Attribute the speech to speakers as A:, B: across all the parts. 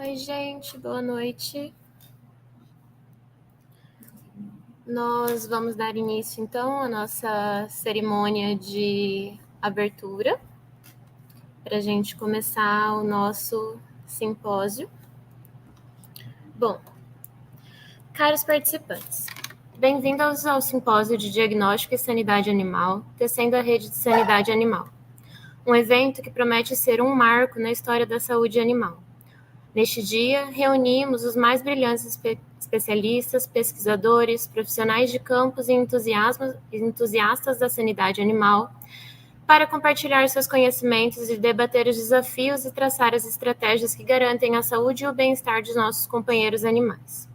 A: Oi, gente, boa noite. Nós vamos dar início, então, à nossa cerimônia de abertura, para a gente começar o nosso simpósio. Bom, caros participantes, bem-vindos ao Simpósio de Diagnóstico e Sanidade Animal, Tecendo a Rede de Sanidade Animal, um evento que promete ser um marco na história da saúde animal. Neste dia, reunimos os mais brilhantes especialistas, pesquisadores, profissionais de campos e entusiastas da sanidade animal para compartilhar seus conhecimentos e debater os desafios e traçar as estratégias que garantem a saúde e o bem-estar dos nossos companheiros animais.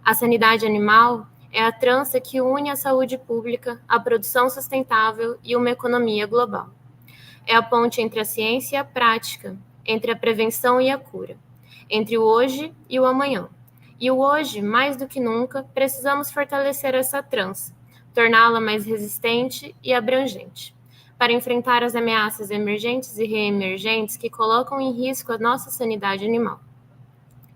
A: A sanidade animal é a trança que une a saúde pública, a produção sustentável e uma economia global. É a ponte entre a ciência e a prática, entre a prevenção e a cura, entre o hoje e o amanhã. E o hoje, mais do que nunca, precisamos fortalecer essa trança, torná-la mais resistente e abrangente, para enfrentar as ameaças emergentes e reemergentes que colocam em risco a nossa sanidade animal.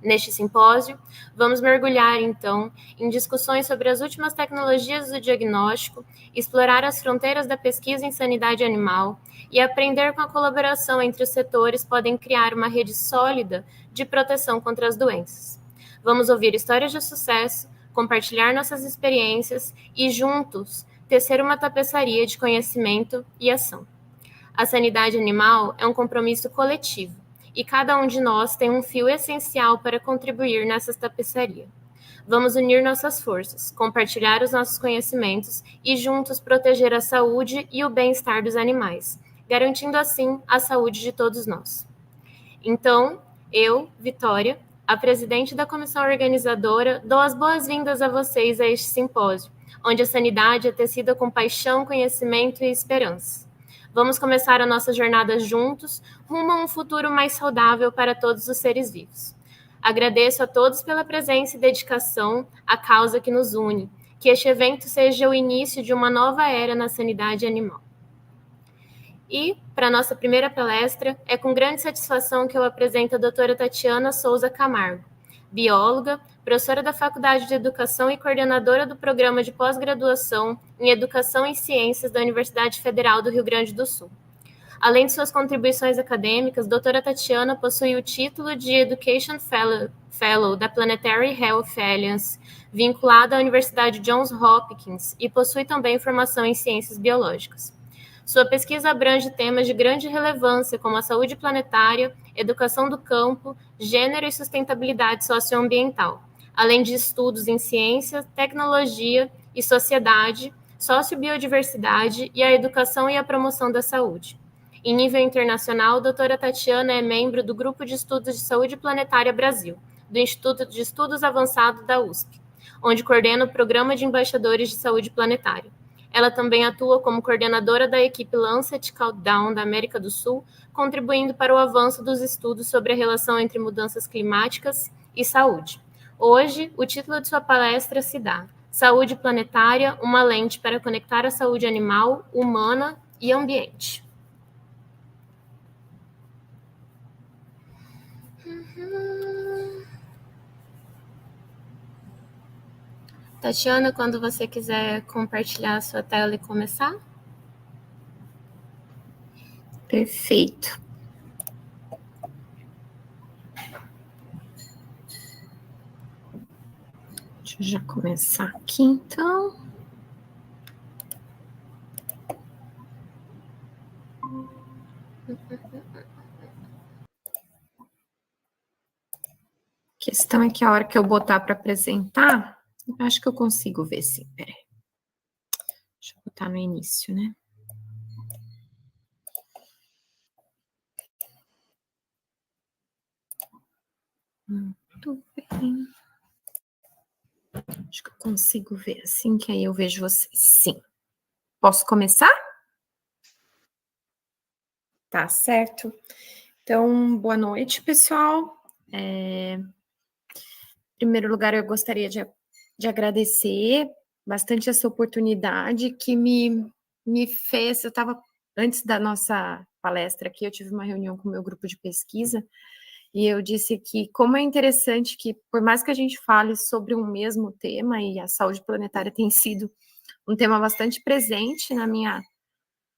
A: Neste simpósio, vamos mergulhar, então, em discussões sobre as últimas tecnologias do diagnóstico, explorar as fronteiras da pesquisa em sanidade animal e aprender com a colaboração entre os setores podem criar uma rede sólida de proteção contra as doenças. Vamos ouvir histórias de sucesso, compartilhar nossas experiências e, juntos, tecer uma tapeçaria de conhecimento e ação. A sanidade animal é um compromisso coletivo, e cada um de nós tem um fio essencial para contribuir nessa tapeçaria. Vamos unir nossas forças, compartilhar os nossos conhecimentos e juntos proteger a saúde e o bem-estar dos animais, garantindo assim a saúde de todos nós. Então, eu, Vitória, a presidente da comissão organizadora, dou as boas-vindas a vocês a este simpósio, onde a sanidade é tecida com paixão, conhecimento e esperança. Vamos começar a nossa jornada juntos, rumo a um futuro mais saudável para todos os seres vivos. Agradeço a todos pela presença e dedicação à causa que nos une, que este evento seja o início de uma nova era na sanidade animal. E, para a nossa primeira palestra, é com grande satisfação que eu apresento a doutora Tatiana Souza Camargo, bióloga, professora da Faculdade de Educação e coordenadora do Programa de Pós-Graduação em Educação e Ciências da Universidade Federal do Rio Grande do Sul. Além de suas contribuições acadêmicas, doutora Tatiana possui o título de Education Fellow da Planetary Health Alliance, vinculada à Universidade Johns Hopkins, e possui também formação em ciências biológicas. Sua pesquisa abrange temas de grande relevância, como a saúde planetária, educação do campo, gênero e sustentabilidade socioambiental, além de estudos em ciência, tecnologia e sociedade, sociobiodiversidade e a educação e a promoção da saúde. Em nível internacional, a doutora Tatiana é membro do Grupo de Estudos de Saúde Planetária Brasil, do Instituto de Estudos Avançados da USP, onde coordena o Programa de Embaixadores de Saúde Planetária. Ela também atua como coordenadora da equipe Lancet Countdown da América do Sul, contribuindo para o avanço dos estudos sobre a relação entre mudanças climáticas e saúde. Hoje, o título de sua palestra se dá Saúde Planetária, uma lente para conectar a saúde animal, humana e ambiente. Tatiana, quando você quiser compartilhar a sua tela e começar.
B: Perfeito. Deixa eu já começar aqui, então. A questão é que a hora que eu botar para apresentar, eu acho que eu consigo ver sim, peraí. Deixa eu botar no início, né? Muito bem. Acho que eu consigo ver assim, que aí eu vejo vocês. Sim. Posso começar? Tá certo. Então, boa noite, pessoal. Em primeiro lugar, eu gostaria de agradecer bastante essa oportunidade que me fez. Eu estava, antes da nossa palestra aqui, eu tive uma reunião com o meu grupo de pesquisa, E eu disse que como é interessante que, por mais que a gente fale sobre um mesmo tema, e a saúde planetária tem sido um tema bastante presente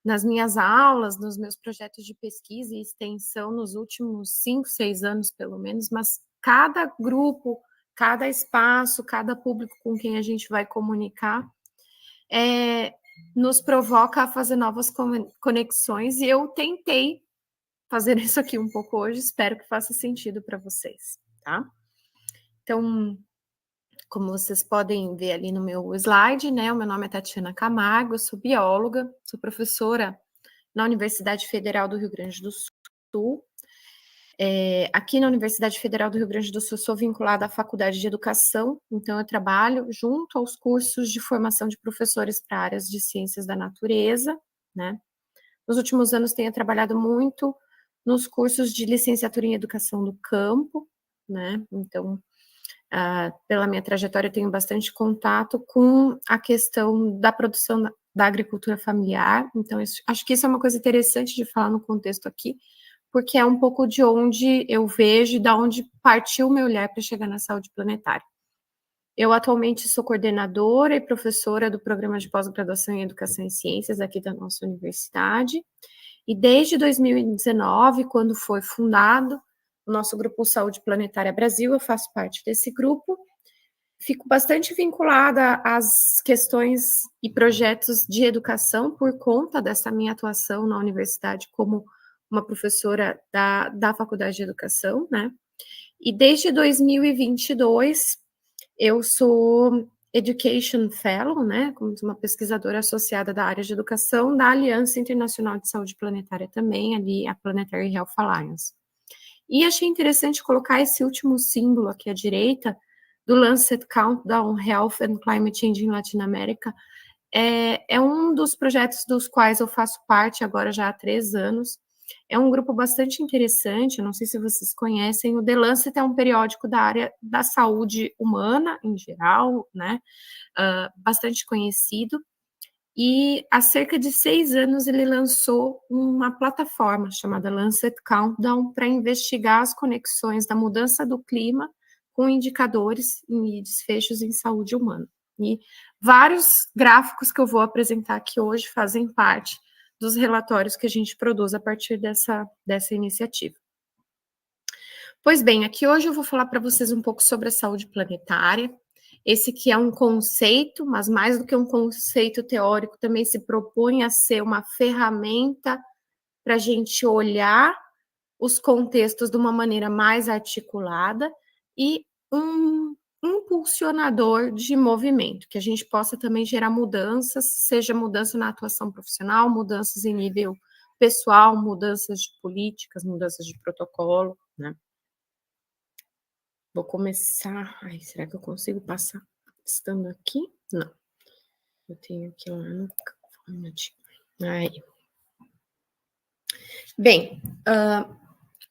B: nas minhas aulas, nos meus projetos de pesquisa e extensão nos últimos 5, 6 anos, pelo menos, mas cada grupo, cada espaço, cada público com quem a gente vai comunicar, nos provoca a fazer novas conexões, e eu tentei fazer isso aqui um pouco hoje, espero que faça sentido para vocês, tá? Então, como vocês podem ver ali no meu slide, né, o meu nome é Tatiana Camargo, eu sou bióloga, sou professora na Universidade Federal do Rio Grande do Sul. Aqui na Universidade Federal do Rio Grande do Sul, sou vinculada à Faculdade de Educação, então eu trabalho junto aos cursos de formação de professores para áreas de ciências da natureza, né? Nos últimos anos tenho trabalhado muito nos cursos de licenciatura em educação do campo, né? Então, pela minha trajetória, eu tenho bastante contato com a questão da produção da agricultura familiar, então acho que isso é uma coisa interessante de falar no contexto aqui, porque é um pouco de onde eu vejo e da onde partiu o meu olhar para chegar na saúde planetária. Eu atualmente sou coordenadora e professora do programa de pós-graduação em Educação e Ciências aqui da nossa universidade, e desde 2019, quando foi fundado o nosso grupo Saúde Planetária Brasil, eu faço parte desse grupo, fico bastante vinculada às questões e projetos de educação por conta dessa minha atuação na universidade como uma professora da Faculdade de Educação, né? E desde 2022, eu sou Education Fellow, né, como uma pesquisadora associada da área de educação da Aliança Internacional de Saúde Planetária também, ali a Planetary Health Alliance. E achei interessante colocar esse último símbolo aqui à direita, do Lancet Countdown Health and Climate Change em Latinoamérica. É um dos projetos dos quais eu faço parte agora já há 3 anos. É um grupo bastante interessante, não sei se vocês conhecem, o The Lancet é um periódico da área da saúde humana, em geral, né, bastante conhecido, e há cerca de 6 anos ele lançou uma plataforma chamada Lancet Countdown para investigar as conexões da mudança do clima com indicadores e desfechos em saúde humana. E vários gráficos que eu vou apresentar aqui hoje fazem parte dos relatórios que a gente produz a partir dessa iniciativa. Pois bem, aqui hoje eu vou falar para vocês um pouco sobre a saúde planetária. Esse que é um conceito, mas mais do que um conceito teórico, também se propõe a ser uma ferramenta para a gente olhar os contextos de uma maneira mais articulada e um impulsionador de movimento, que a gente possa também gerar mudanças, seja mudança na atuação profissional, mudanças em nível pessoal, mudanças de políticas, mudanças de protocolo, né? Vou começar... Ai, será que eu consigo passar estando aqui? Não. Eu tenho aqui lá no... Aí. Bem,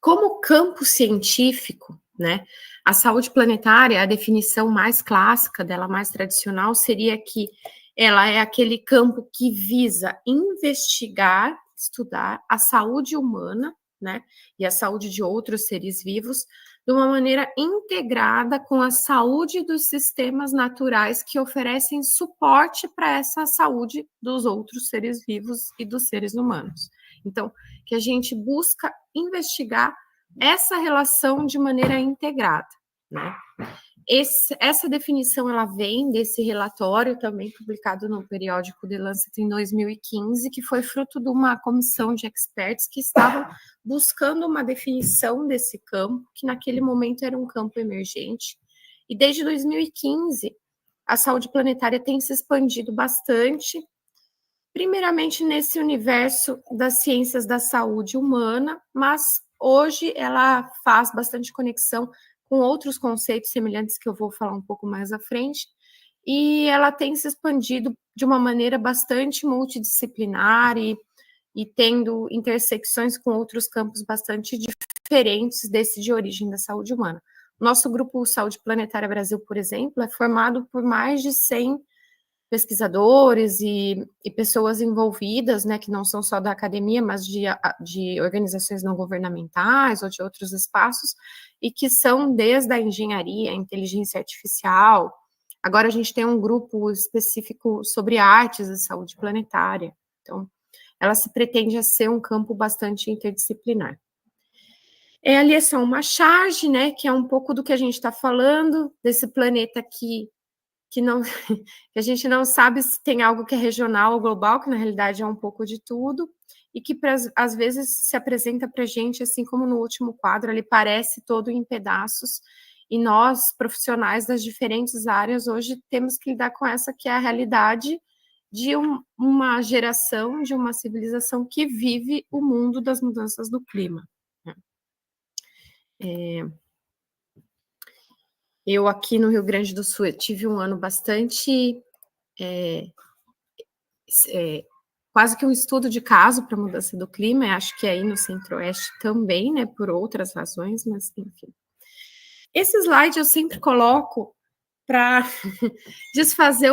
B: como campo científico, né, a saúde planetária, a definição mais clássica dela, mais tradicional, seria que ela é aquele campo que visa investigar, estudar a saúde humana, né, e a saúde de outros seres vivos, de uma maneira integrada com a saúde dos sistemas naturais que oferecem suporte para essa saúde dos outros seres vivos e dos seres humanos. Então, que a gente busca investigar essa relação de maneira integrada, né? Essa definição, ela vem desse relatório também publicado no periódico The Lancet em 2015, que foi fruto de uma comissão de experts que estavam buscando uma definição desse campo, que naquele momento era um campo emergente. E desde 2015, a saúde planetária tem se expandido bastante, primeiramente nesse universo das ciências da saúde humana, mas hoje ela faz bastante conexão com outros conceitos semelhantes que eu vou falar um pouco mais à frente, e ela tem se expandido de uma maneira bastante multidisciplinar e tendo intersecções com outros campos bastante diferentes desse de origem da saúde humana. Nosso grupo Saúde Planetária Brasil, por exemplo, é formado por mais de 100 pesquisadores e pessoas envolvidas, né, que não são só da academia, mas de organizações não governamentais ou de outros espaços, e que são desde a engenharia, a inteligência artificial. Agora a gente tem um grupo específico sobre artes e saúde planetária. Então, ela se pretende a ser um campo bastante interdisciplinar. Ali é só uma charge, né, que é um pouco do que a gente está falando, desse planeta que não, que a gente não sabe se tem algo que é regional ou global, que na realidade é um pouco de tudo, e que às vezes se apresenta para a gente, assim como no último quadro, ele parece todo em pedaços, e nós, profissionais das diferentes áreas, hoje temos que lidar com essa que é a realidade de uma geração, de uma civilização que vive o mundo das mudanças do clima. Eu aqui no Rio Grande do Sul tive um ano bastante quase que um estudo de caso para a mudança do clima, acho que aí no Centro-Oeste também, né, por outras razões, mas enfim. Esse slide eu sempre coloco para desfazer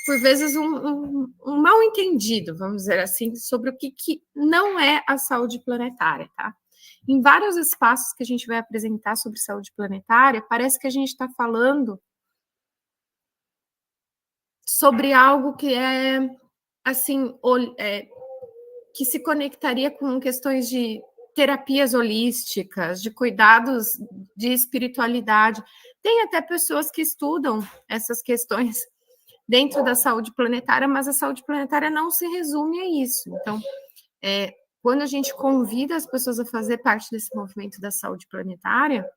B: por vezes um mal entendido, vamos dizer assim, sobre o que não é a saúde planetária, tá? Em vários espaços que a gente vai apresentar sobre saúde planetária, parece que a gente está falando sobre algo que é, assim, que se conectaria com questões de terapias holísticas, de cuidados de espiritualidade. Tem até pessoas que estudam essas questões dentro da saúde planetária, mas a saúde planetária não se resume a isso. Então, quando a gente convida as pessoas a fazer parte desse movimento da saúde planetária,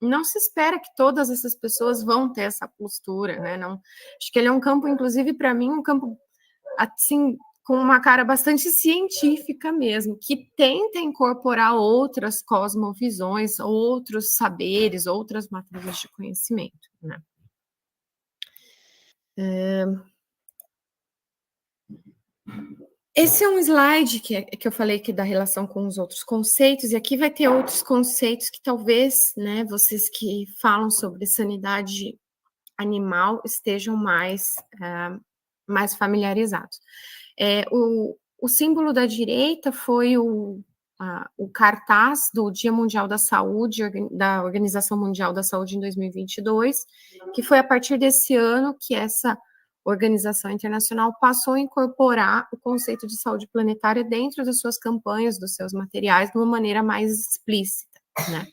B: não se espera que todas essas pessoas vão ter essa postura, né? Não, acho que ele é um campo, inclusive, para mim, um campo, assim, com uma cara bastante científica mesmo, que tenta incorporar outras cosmovisões, outros saberes, outras matrizes de conhecimento, né? Esse é um slide que eu falei que da relação com os outros conceitos, e aqui vai ter outros conceitos que talvez, né, vocês que falam sobre sanidade animal estejam mais familiarizados. O símbolo da direita foi o cartaz do Dia Mundial da Saúde, da Organização Mundial da Saúde em 2022, que foi a partir desse ano que essa organização internacional passou a incorporar o conceito de saúde planetária dentro das suas campanhas, dos seus materiais, de uma maneira mais explícita, né?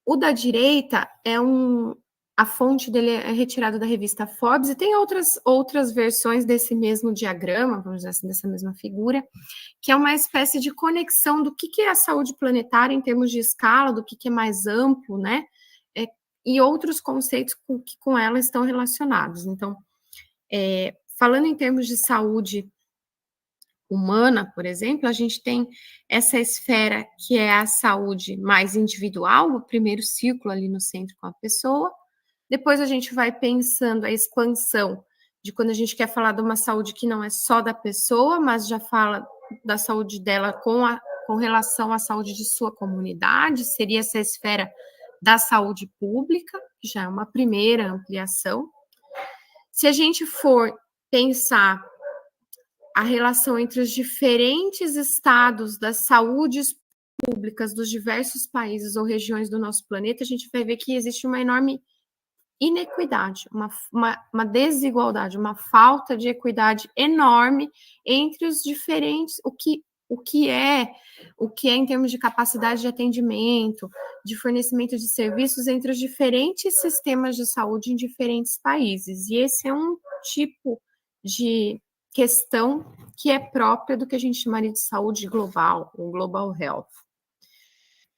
B: O da direita a fonte dele é retirada da revista Forbes, e tem outras versões desse mesmo diagrama, vamos dizer assim, dessa mesma figura, que é uma espécie de conexão do que é a saúde planetária em termos de escala, do que é mais amplo, né? E outros conceitos que com ela estão relacionados. Então, falando em termos de saúde humana, por exemplo, a gente tem essa esfera que é a saúde mais individual, o primeiro círculo ali no centro com a pessoa. Depois a gente vai pensando a expansão de quando a gente quer falar de uma saúde que não é só da pessoa, mas já fala da saúde dela com relação à saúde de sua comunidade, seria essa esfera da saúde pública, que já é uma primeira ampliação. Se a gente for pensar a relação entre os diferentes estados das saúdes públicas dos diversos países ou regiões do nosso planeta, a gente vai ver que existe uma enorme inequidade, uma desigualdade, uma falta de equidade enorme entre os diferentes, o que é em termos de capacidade de atendimento, de fornecimento de serviços entre os diferentes sistemas de saúde em diferentes países. E esse é um tipo de questão que é própria do que a gente chamaria de saúde global, ou global health.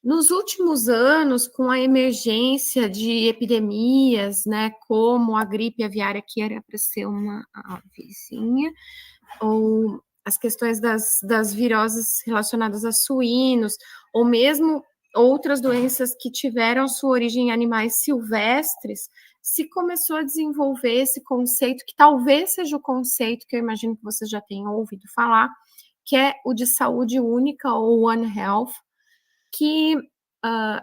B: Nos últimos anos, com a emergência de epidemias, né, como a gripe aviária, que era para ser uma avezinha, ou as questões das viroses relacionadas a suínos, ou mesmo outras doenças que tiveram sua origem em animais silvestres, se começou a desenvolver esse conceito, que talvez seja o conceito que eu imagino que vocês já tenham ouvido falar, que é o de saúde única, ou One Health, que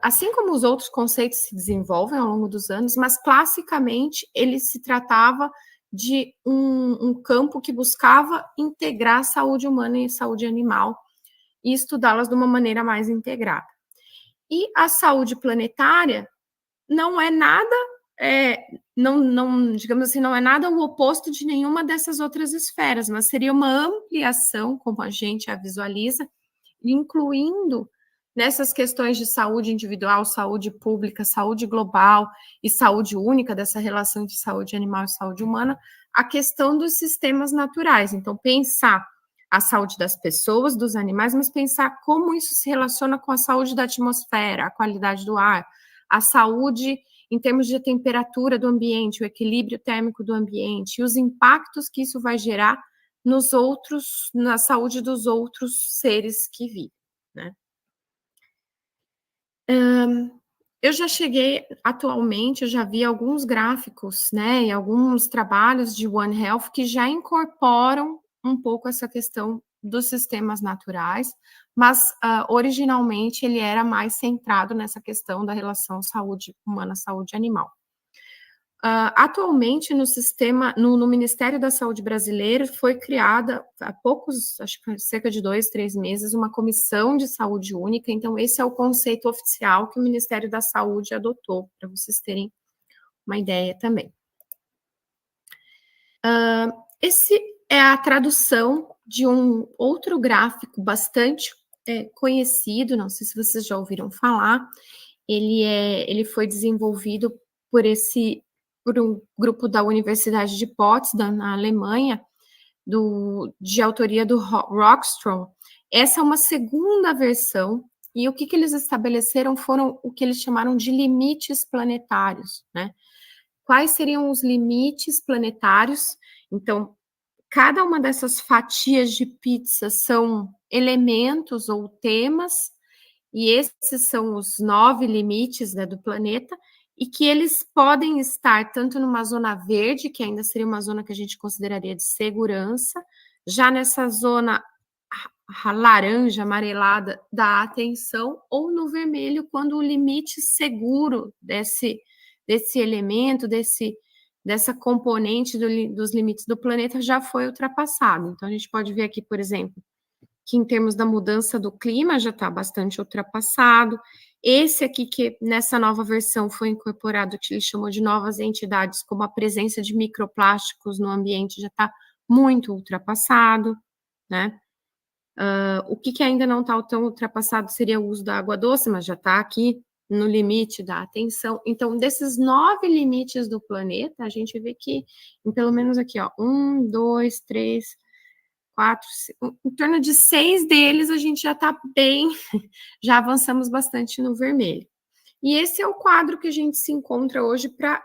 B: assim como os outros conceitos se desenvolvem ao longo dos anos, mas classicamente ele se tratava de um campo que buscava integrar a saúde humana e a saúde animal e estudá-las de uma maneira mais integrada. E a saúde planetária não é nada, digamos assim, não é nada o oposto de nenhuma dessas outras esferas, mas seria uma ampliação, como a gente a visualiza, incluindo nessas questões de saúde individual, saúde pública, saúde global e saúde única, dessa relação de saúde animal e saúde humana, a questão dos sistemas naturais. Então, pensar a saúde das pessoas, dos animais, mas pensar como isso se relaciona com a saúde da atmosfera, a qualidade do ar, a saúde em termos de temperatura do ambiente, o equilíbrio térmico do ambiente e os impactos que isso vai gerar nos outros, na saúde dos outros seres que vivem, né? Eu já cheguei, atualmente, eu já vi alguns gráficos, né, e alguns trabalhos de One Health que já incorporam um pouco essa questão dos sistemas naturais, mas originalmente ele era mais centrado nessa questão da relação saúde humana, saúde animal. Atualmente, no Ministério da Saúde brasileiro, foi criada há poucos, acho que cerca de 2, 3 meses, uma comissão de saúde única. Então, esse é o conceito oficial que o Ministério da Saúde adotou, para vocês terem uma ideia também. Esse é a tradução de um outro gráfico bastante conhecido, não sei se vocês já ouviram falar. Ele foi desenvolvido por um grupo da Universidade de Potsdam, na Alemanha, de autoria do Rockstrom. Essa é uma segunda versão, e o que eles estabeleceram foram o que eles chamaram de limites planetários, né? Quais seriam os limites planetários? Então, cada uma dessas fatias de pizza são elementos ou temas, e esses são os 9 limites, né, do planeta, e que eles podem estar tanto numa zona verde, que ainda seria uma zona que a gente consideraria de segurança, já nessa zona laranja, amarelada da atenção, ou no vermelho, quando o limite seguro desse elemento, dessa componente dos limites do planeta já foi ultrapassado. Então, a gente pode ver aqui, por exemplo, que em termos da mudança do clima já está bastante ultrapassado. Esse aqui, que nessa nova versão foi incorporado, que ele chamou de novas entidades, como a presença de microplásticos no ambiente, já está muito ultrapassado, né? O que ainda não está tão ultrapassado seria o uso da água doce, mas já está aqui no limite da atenção. Então, desses 9 limites do planeta, a gente vê que, pelo menos aqui, ó, 1, 2, 3, 4, em torno de 6 deles a gente já está bem, já avançamos bastante no vermelho. E esse é o quadro que a gente se encontra hoje para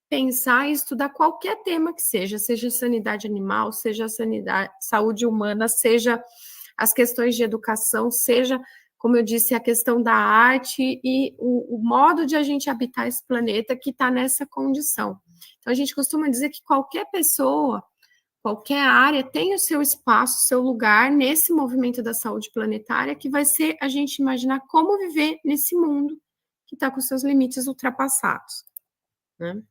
B: pensar e estudar qualquer tema que seja sanidade animal, seja saúde humana, seja as questões de educação, seja, como eu disse, a questão da arte e o modo de a gente habitar esse planeta que está nessa condição. Então, a gente costuma dizer que qualquer pessoa, qualquer área tem o seu espaço, o seu lugar nesse movimento da saúde planetária, que vai ser a gente imaginar como viver nesse mundo que está com seus limites ultrapassados, né?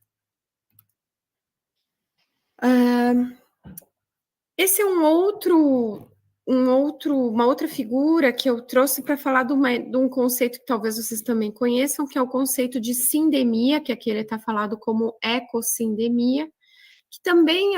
B: Esse é uma outra figura que eu trouxe para falar de um conceito que talvez vocês também conheçam, que é o conceito de sindemia, que aqui ele está falado como ecossindemia, que também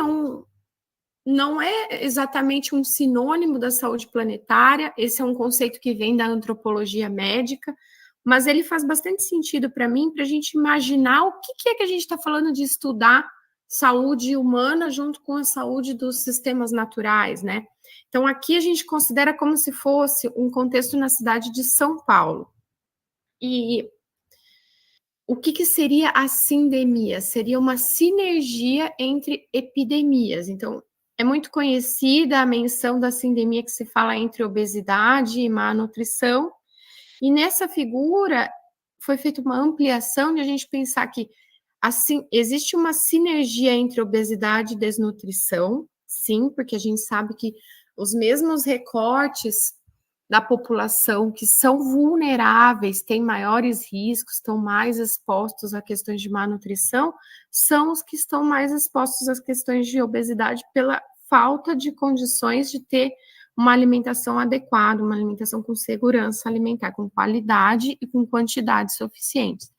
B: não é exatamente um sinônimo da saúde planetária. Esse é um conceito que vem da antropologia médica, mas ele faz bastante sentido para mim, para a gente imaginar o que é que a gente está falando de estudar saúde humana junto com a saúde dos sistemas naturais, né? Então, aqui a gente considera como se fosse um contexto na cidade de São Paulo. E o que seria a sindemia? Seria uma sinergia entre epidemias. Então, é muito conhecida a menção da sindemia que se fala entre obesidade e má nutrição. E nessa figura foi feita uma ampliação de a gente pensar que assim, existe uma sinergia entre obesidade e desnutrição, sim, porque a gente sabe que os mesmos recortes da população que são vulneráveis, têm maiores riscos, estão mais expostos a questões de má nutrição, são os que estão mais expostos às questões de obesidade pela falta de condições de ter uma alimentação adequada, uma alimentação com segurança alimentar, com qualidade e com quantidade suficientes.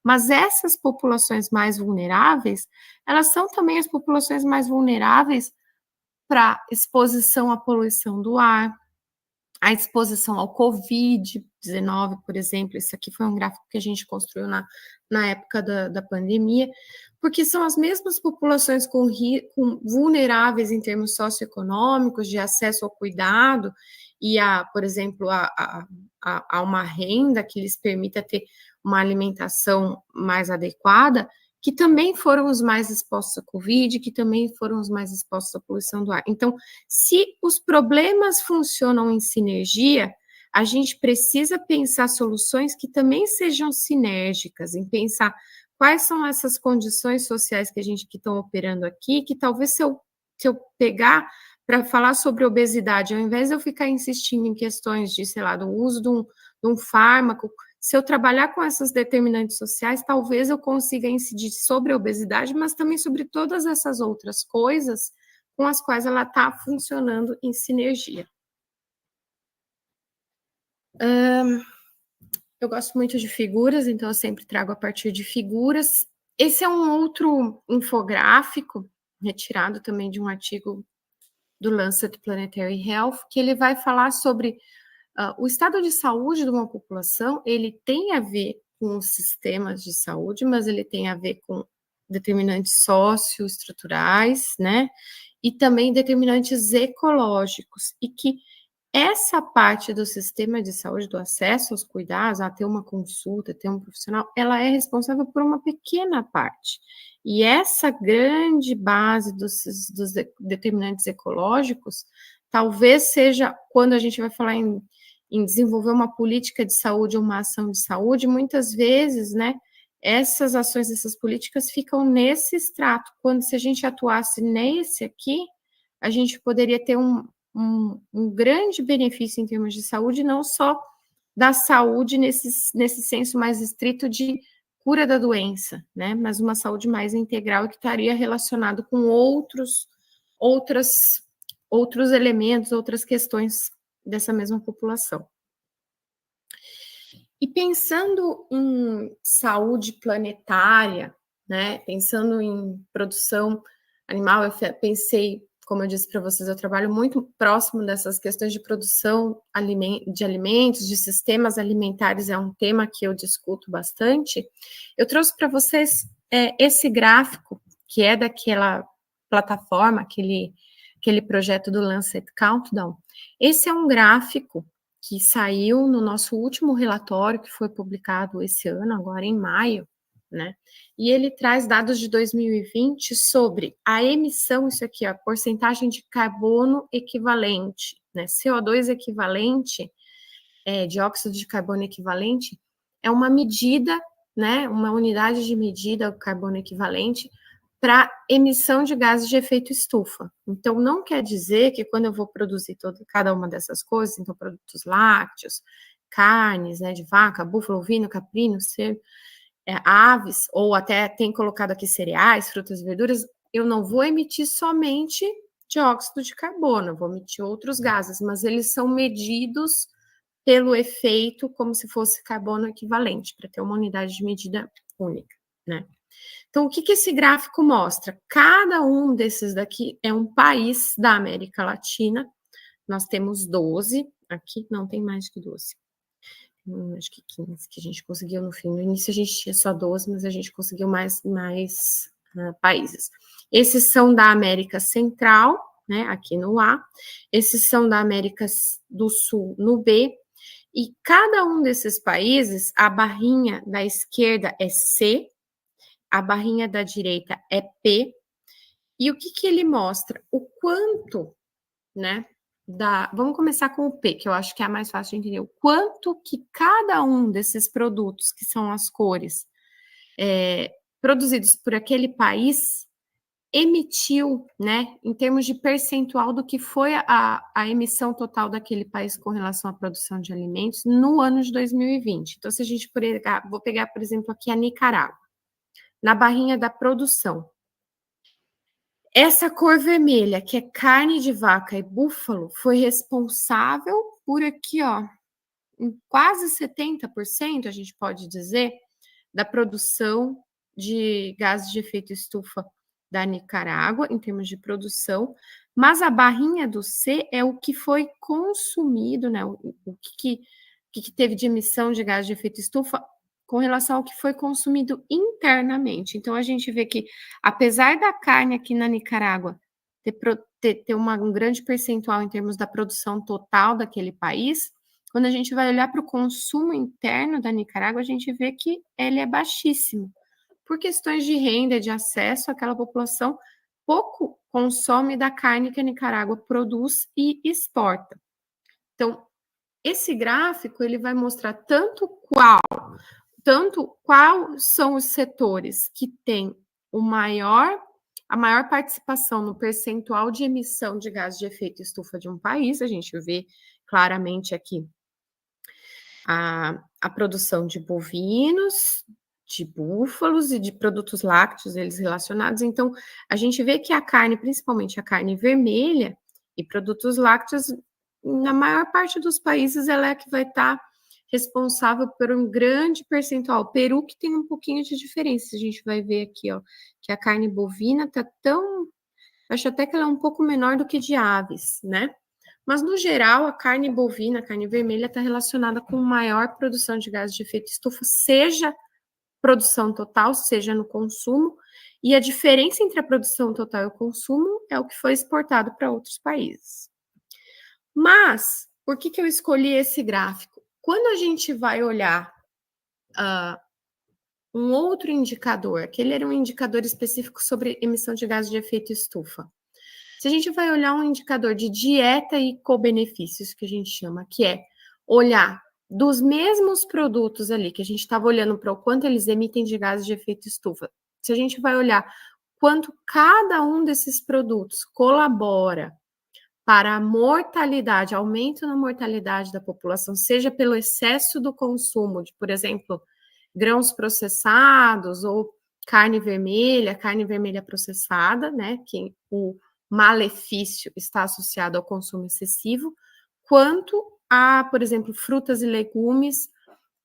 B: Mas essas populações mais vulneráveis, elas são também as populações mais vulneráveis para exposição à poluição do ar, a exposição ao Covid-19, por exemplo, esse aqui foi um gráfico que a gente construiu na época da pandemia, porque são as mesmas populações com vulneráveis em termos socioeconômicos, de acesso ao cuidado e, por exemplo, a uma renda que lhes permita ter uma alimentação mais adequada, que também foram os mais expostos à Covid, que também foram os mais expostos à poluição do ar. Então, se os problemas funcionam em sinergia, a gente precisa pensar soluções que também sejam sinérgicas, em pensar quais são essas condições sociais que estão operando aqui, que talvez se eu pegar para falar sobre obesidade, ao invés de eu ficar insistindo em questões de, sei lá, do uso de um fármaco, se eu trabalhar com essas determinantes sociais, talvez eu consiga incidir sobre a obesidade, mas também sobre todas essas outras coisas com as quais ela está funcionando em sinergia. Eu gosto muito de figuras, então eu sempre trago a partir de figuras. Esse é um outro infográfico, retirado também de um artigo do Lancet Planetary Health, que ele vai falar sobre o estado de saúde de uma população. Ele tem a ver com os sistemas de saúde, mas ele tem a ver com determinantes socioestruturais, né? E também determinantes ecológicos, e que essa parte do sistema de saúde, do acesso aos cuidados, a ter uma consulta, ter um profissional, ela é responsável por uma pequena parte. E essa grande base dos determinantes ecológicos, talvez seja, quando a gente vai falar em desenvolver uma política de saúde, uma ação de saúde, muitas vezes, né, essas ações, essas políticas ficam nesse extrato. Quando, se a gente atuasse nesse aqui, a gente poderia ter um grande benefício em termos de saúde, não só da saúde nesse senso mais estrito de cura da doença, né, mas uma saúde mais integral que estaria relacionado com outros elementos, outras questões dessa mesma população. E pensando em saúde planetária, né, pensando em produção animal, eu pensei, como eu disse para vocês, eu trabalho muito próximo dessas questões de produção de alimentos, de sistemas alimentares, é um tema que eu discuto bastante. Eu trouxe para vocês esse gráfico, que é daquela plataforma, aquele projeto do Lancet Countdown. Esse é um gráfico que saiu no nosso último relatório, que foi publicado esse ano, agora em maio, né? E ele traz dados de 2020 sobre a emissão, isso aqui, a porcentagem de carbono equivalente, né? CO2 equivalente, dióxido de carbono equivalente, é uma medida, né? Uma unidade de medida, o carbono equivalente, para emissão de gases de efeito estufa. Então, não quer dizer que quando eu vou produzir cada uma dessas coisas, então produtos lácteos, carnes, né, de vaca, búfalo, ovino, caprino, cervo, aves, ou até tem colocado aqui cereais, frutas e verduras, eu não vou emitir somente dióxido de carbono, eu vou emitir outros gases, mas eles são medidos pelo efeito como se fosse carbono equivalente, para ter uma unidade de medida única, né? Então, o que esse gráfico mostra? Cada um desses daqui é um país da América Latina. Nós temos 12, aqui não tem mais que 12. Acho que 15 que a gente conseguiu no fim. No início a gente tinha só 12, mas a gente conseguiu mais países. Esses são da América Central, né, aqui no A. Esses são da América do Sul, no B. E cada um desses países, a barrinha da esquerda é C, a barrinha da direita é P, e o que ele mostra? O quanto, né, vamos começar com o P, que eu acho que é a mais fácil de entender, o quanto que cada um desses produtos, que são as cores, produzidos por aquele país, emitiu, né, em termos de percentual do que foi a emissão total daquele país com relação à produção de alimentos no ano de 2020. Então, se a gente pegar, vou pegar, por exemplo, aqui a Nicarágua, na barrinha da produção. Essa cor vermelha, que é carne de vaca e búfalo, foi responsável por aqui, ó, em quase 70%, a gente pode dizer, da produção de gases de efeito estufa da Nicarágua, em termos de produção, mas a barrinha do C é o que foi consumido, né? O que teve de emissão de gás de efeito estufa com relação ao que foi consumido internamente. Então, a gente vê que, apesar da carne aqui na Nicarágua ter um grande percentual em termos da produção total daquele país, quando a gente vai olhar para o consumo interno da Nicarágua, a gente vê que ele é baixíssimo. Por questões de renda, de acesso, aquela população pouco consome da carne que a Nicarágua produz e exporta. Então, esse gráfico ele vai mostrar tanto quais são os setores que têm a maior participação no percentual de emissão de gás de efeito estufa de um país. A gente vê claramente aqui a produção de bovinos, de búfalos e de produtos lácteos, eles relacionados. Então, a gente vê que a carne, principalmente a carne vermelha e produtos lácteos, na maior parte dos países, ela é que vai estar responsável por um grande percentual. O Peru que tem um pouquinho de diferença, a gente vai ver aqui, ó, que a carne bovina tá tão... Acho até que ela é um pouco menor do que de aves, né? Mas, no geral, a carne bovina, a carne vermelha, está relacionada com maior produção de gases de efeito estufa, seja produção total, seja no consumo, e a diferença entre a produção total e o consumo é o que foi exportado para outros países. Mas, por que eu escolhi esse gráfico? Quando a gente vai olhar um outro indicador, aquele era um indicador específico sobre emissão de gases de efeito estufa. Se a gente vai olhar um indicador de dieta e co-benefícios, que a gente chama, que é olhar dos mesmos produtos ali, que a gente estava olhando para o quanto eles emitem de gases de efeito estufa, se a gente vai olhar quanto cada um desses produtos colabora para a mortalidade, aumento na mortalidade da população, seja pelo excesso do consumo de, por exemplo, grãos processados ou carne vermelha processada, né, que o malefício está associado ao consumo excessivo, quanto a, por exemplo, frutas e legumes,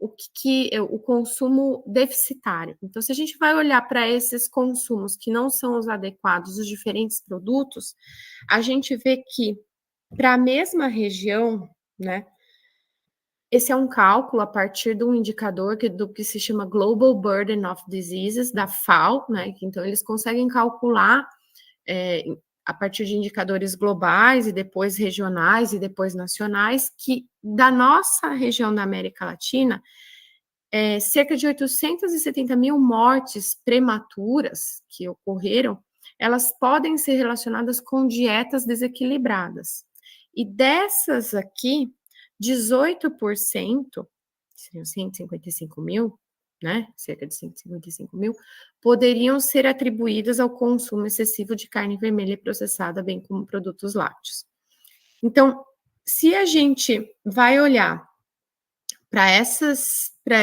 B: o consumo deficitário. Então, se a gente vai olhar para esses consumos que não são os adequados dos diferentes produtos, a gente vê que para a mesma região, né, esse é um cálculo a partir de um indicador do que se chama Global Burden of Diseases, da FAO, né? Então, eles conseguem calcular a partir de indicadores globais e depois regionais e depois nacionais, que da nossa região da América Latina, cerca de 870 mil mortes prematuras que ocorreram, elas podem ser relacionadas com dietas desequilibradas. E dessas aqui, 18%, seriam 155 mil, né? Cerca de 155 mil, poderiam ser atribuídas ao consumo excessivo de carne vermelha processada, bem como produtos lácteos. Então, se a gente vai olhar para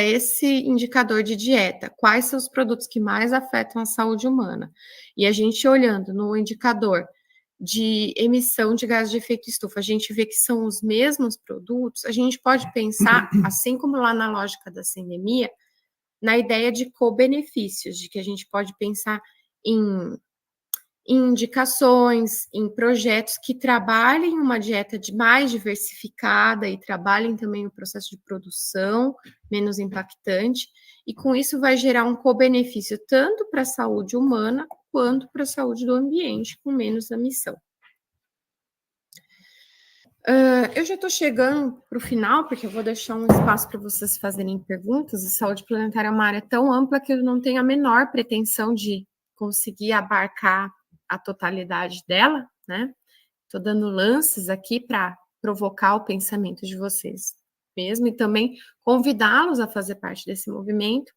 B: esse indicador de dieta, quais são os produtos que mais afetam a saúde humana, e a gente olhando no indicador de emissão de gás de efeito estufa, a gente vê que são os mesmos produtos, a gente pode pensar, assim como lá na lógica da sindemia, na ideia de co-benefícios, de que a gente pode pensar em indicações, em projetos que trabalhem uma dieta mais diversificada e trabalhem também o processo de produção menos impactante, e com isso vai gerar um co-benefício tanto para a saúde humana quanto para a saúde do ambiente, com menos emissão. Eu já estou chegando para o final, porque eu vou deixar um espaço para vocês fazerem perguntas. A saúde planetária é uma área tão ampla que eu não tenho a menor pretensão de conseguir abarcar a totalidade dela, né? Estou dando lances aqui para provocar o pensamento de vocês mesmo e também convidá-los a fazer parte desse movimento.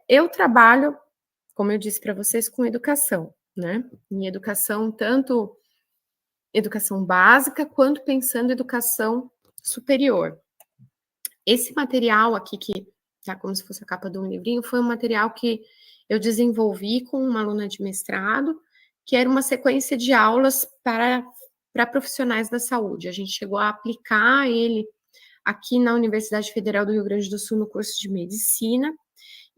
B: Eu trabalho como eu disse para vocês, com educação, né? Em educação, tanto educação básica, quanto pensando em educação superior. Esse material aqui, que tá como se fosse a capa de um livrinho, foi um material que eu desenvolvi com uma aluna de mestrado, que era uma sequência de aulas para profissionais da saúde. A gente chegou a aplicar ele aqui na Universidade Federal do Rio Grande do Sul no curso de medicina,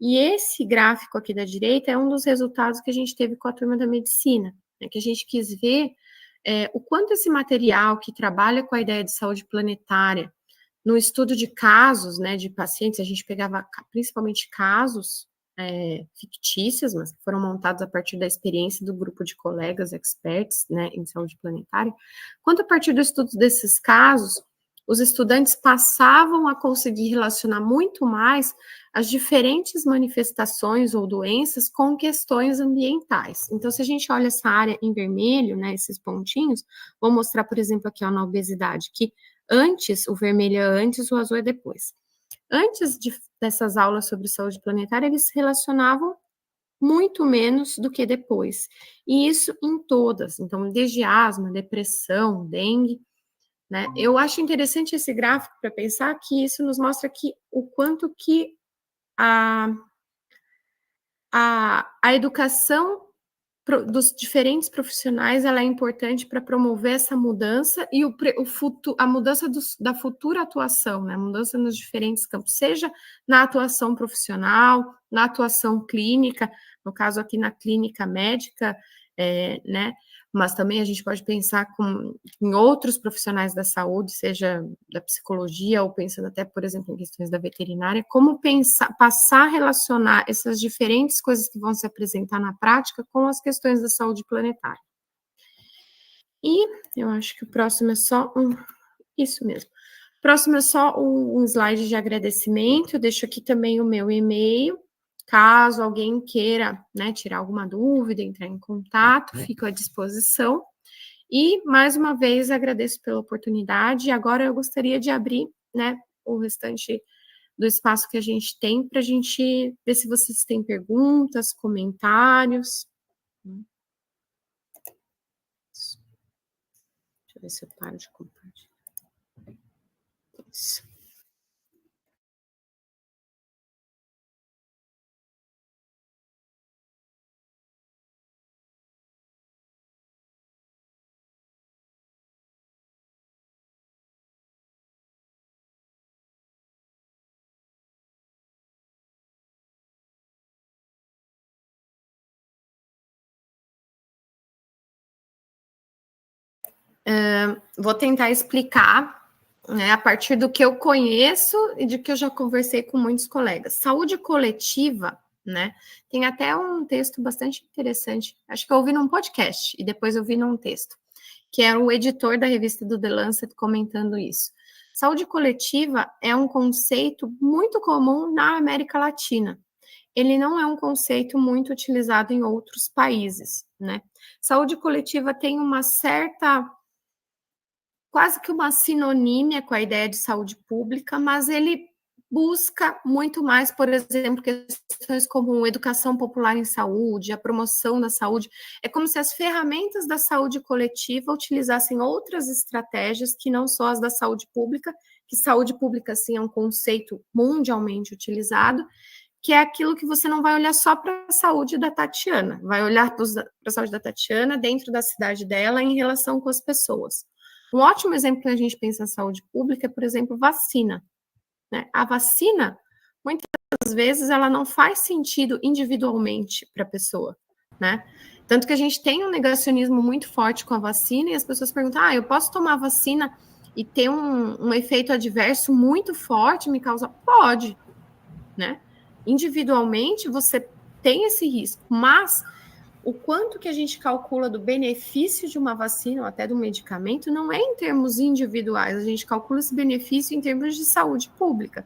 B: e esse gráfico aqui da direita é um dos resultados que a gente teve com a turma da medicina, né, que a gente quis ver o quanto esse material que trabalha com a ideia de saúde planetária, no estudo de casos, né, de pacientes, a gente pegava principalmente casos fictícios, mas que foram montados a partir da experiência do grupo de colegas experts, né, em saúde planetária, quanto a partir do estudo desses casos, os estudantes passavam a conseguir relacionar muito mais as diferentes manifestações ou doenças com questões ambientais. Então, se a gente olha essa área em vermelho, né, esses pontinhos, vou mostrar, por exemplo, aqui ó, na obesidade, que antes, o vermelho é antes, o azul é depois. Antes dessas aulas sobre saúde planetária, eles se relacionavam muito menos do que depois. E isso em todas, então, desde asma, depressão, dengue, né? Eu acho interessante esse gráfico para pensar que isso nos mostra que o quanto que a educação dos diferentes profissionais ela é importante para promover essa mudança e a mudança da futura atuação, né? A mudança nos diferentes campos, seja na atuação profissional, na atuação clínica, no caso aqui na clínica médica, né? Mas também a gente pode pensar em outros profissionais da saúde, seja da psicologia ou pensando até, por exemplo, em questões da veterinária, como passar a relacionar essas diferentes coisas que vão se apresentar na prática com as questões da saúde planetária. E eu acho que o próximo é só isso mesmo. O próximo é só um slide de agradecimento, eu deixo aqui também o meu e-mail, caso alguém queira, né, tirar alguma dúvida, entrar em contato, fico à disposição. E, mais uma vez, agradeço pela oportunidade. Agora eu gostaria de abrir, né, o restante do espaço que a gente tem para a gente ver se vocês têm perguntas, comentários. Deixa eu ver se eu paro de compartilhar. Isso. Vou tentar explicar, né, a partir do que eu conheço e de que eu já conversei com muitos colegas. Saúde coletiva, né? Tem até um texto bastante interessante, acho que eu ouvi num podcast e depois eu vi num texto, que era o editor da revista do The Lancet comentando isso. Saúde coletiva é um conceito muito comum na América Latina. Ele não é um conceito muito utilizado em outros países, né? Saúde coletiva tem uma certa, quase que uma sinonímia com a ideia de saúde pública, mas ele busca muito mais, por exemplo, questões como educação popular em saúde, a promoção da saúde. É como se as ferramentas da saúde coletiva utilizassem outras estratégias que não só as da saúde pública, que saúde pública, sim, é um conceito mundialmente utilizado, que é aquilo que você não vai olhar só para a saúde da Tatiana, vai olhar para a saúde da Tatiana dentro da cidade dela em relação com as pessoas. Um ótimo exemplo que a gente pensa em saúde pública é, por exemplo, vacina, né? A vacina, muitas vezes, ela não faz sentido individualmente para a pessoa, né? Tanto que a gente tem um negacionismo muito forte com a vacina e as pessoas perguntam, eu posso tomar vacina e ter um efeito adverso muito forte, me causa? Pode, né? Individualmente, você tem esse risco, mas o quanto que a gente calcula do benefício de uma vacina ou até do medicamento não é em termos individuais, a gente calcula esse benefício em termos de saúde pública.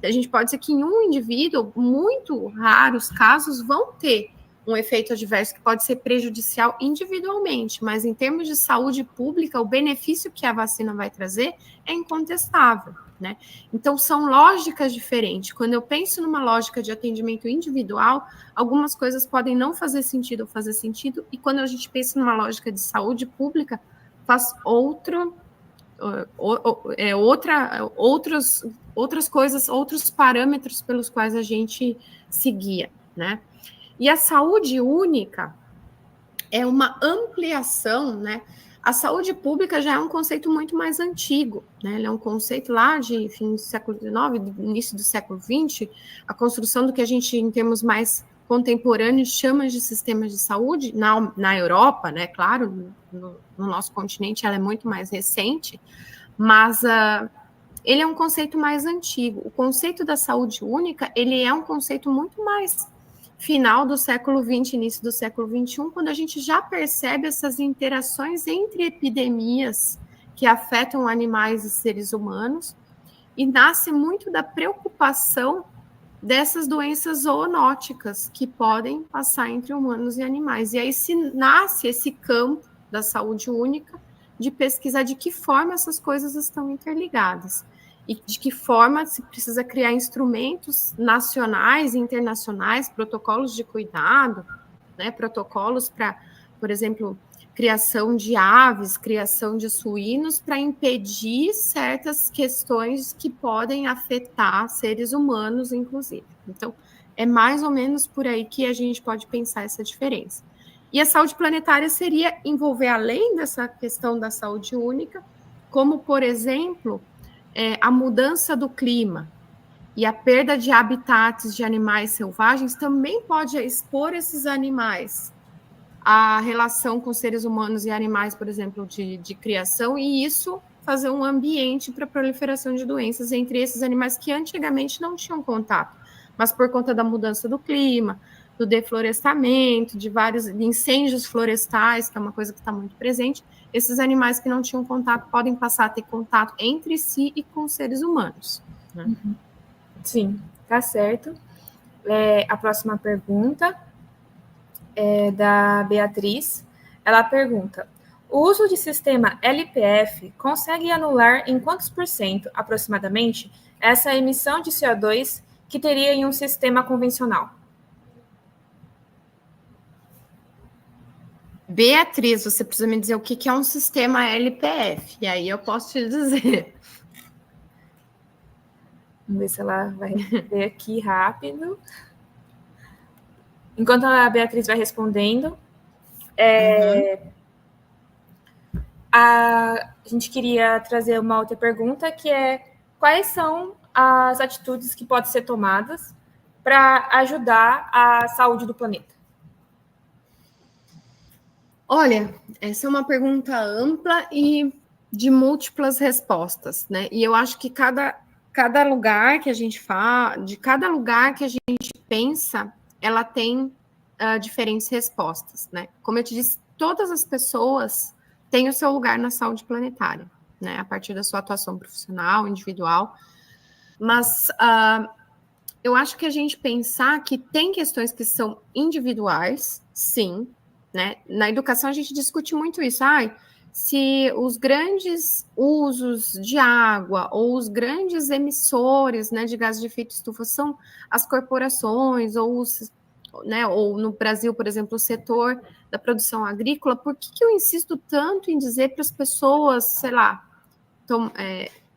B: A gente pode dizer que em um indivíduo, muito raros casos, vão ter um efeito adverso que pode ser prejudicial individualmente, mas em termos de saúde pública, o benefício que a vacina vai trazer é incontestável. né? Então, são lógicas diferentes. Quando eu penso numa lógica de atendimento individual, algumas coisas podem não fazer sentido ou fazer sentido, e quando a gente pensa numa lógica de saúde pública, faz outras coisas, outros parâmetros pelos quais a gente se guia, né? E a saúde única é uma ampliação, né? A saúde pública já é um conceito muito mais antigo, né? Ele é um conceito lá de fim do século XIX, início do século XX, a construção do que a gente, em termos mais contemporâneos, chama de sistemas de saúde, na Europa, né? Claro, no nosso continente ela é muito mais recente, mas ele é um conceito mais antigo. O conceito da saúde única, ele é um conceito muito mais final do século XX, início do século XXI, quando a gente já percebe essas interações entre epidemias que afetam animais e seres humanos, e nasce muito da preocupação dessas doenças zoonóticas que podem passar entre humanos e animais. E aí se nasce esse campo da saúde única de pesquisar de que forma essas coisas estão interligadas e de que forma se precisa criar instrumentos nacionais e internacionais, protocolos de cuidado, né, protocolos para, por exemplo, criação de aves, criação de suínos, para impedir certas questões que podem afetar seres humanos, inclusive. Então, é mais ou menos por aí que a gente pode pensar essa diferença. E a saúde planetária seria envolver, além dessa questão da saúde única, como, por exemplo, a mudança do clima e a perda de habitats de animais selvagens também pode expor esses animais à relação com seres humanos e animais, por exemplo, de criação, e isso fazer um ambiente para a proliferação de doenças entre esses animais que antigamente não tinham contato, mas por conta da mudança do clima, do deflorestamento, de vários incêndios florestais, que é uma coisa que está muito presente, esses animais que não tinham contato podem passar a ter contato entre si e com os seres humanos. Né?
C: Uhum. Sim, tá certo. A próxima pergunta é da Beatriz. Ela pergunta: o uso de sistema LPF consegue anular em quantos por cento, aproximadamente, essa emissão de CO2 que teria em um sistema convencional?
B: Beatriz, você precisa me dizer o que é um sistema LPF, e aí eu posso te dizer.
C: Vamos ver se ela vai responder aqui rápido. Enquanto a Beatriz vai respondendo, a gente queria trazer uma outra pergunta, que é: quais são as atitudes que podem ser tomadas para ajudar a saúde do planeta?
B: Olha, essa é uma pergunta ampla e de múltiplas respostas, né? E eu acho que cada lugar que a gente fala, de cada lugar que a gente pensa, ela tem diferentes respostas, né? Como eu te disse, todas as pessoas têm o seu lugar na saúde planetária, né? A partir da sua atuação profissional, individual. Mas eu acho que a gente pensar que tem questões que são individuais, sim, né? Na educação a gente discute muito isso. Se os grandes usos de água ou os grandes emissores, né, de gases de efeito estufa são as corporações ou no Brasil, por exemplo, o setor da produção agrícola, por que eu insisto tanto em dizer para as pessoas, sei lá,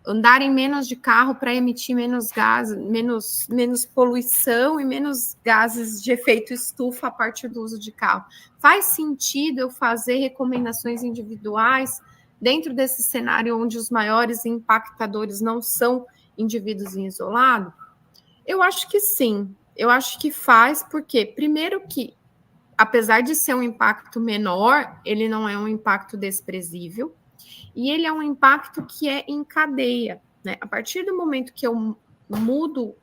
B: andarem menos de carro para emitir menos gases, menos poluição e menos gases de efeito estufa a partir do uso de carro? Faz sentido eu fazer recomendações individuais dentro desse cenário onde os maiores impactadores não são indivíduos em isolado? Eu acho que sim. Eu acho que faz, porque, primeiro que, apesar de ser um impacto menor, ele não é um impacto desprezível, e ele é um impacto que é em cadeia, né? A partir do momento que eu mudo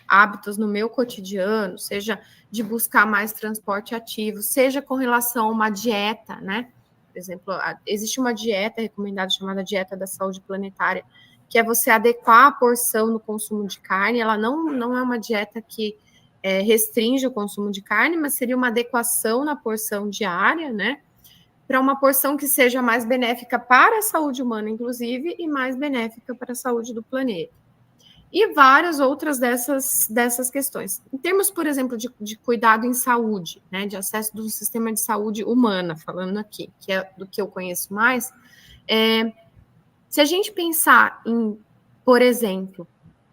B: hábitos no meu cotidiano, seja de buscar mais transporte ativo, seja com relação a uma dieta, né? Por exemplo, existe uma dieta recomendada chamada dieta da saúde planetária, que é você adequar a porção no consumo de carne. Ela não é uma dieta que restringe o consumo de carne, mas seria uma adequação na porção diária, né? para uma porção que seja mais benéfica para a saúde humana, inclusive, e mais benéfica para a saúde do planeta. E várias outras dessas questões. Em termos, por exemplo, de cuidado em saúde, né, de acesso do sistema de saúde humana, falando aqui, que é do que eu conheço mais, se a gente pensar em, por exemplo,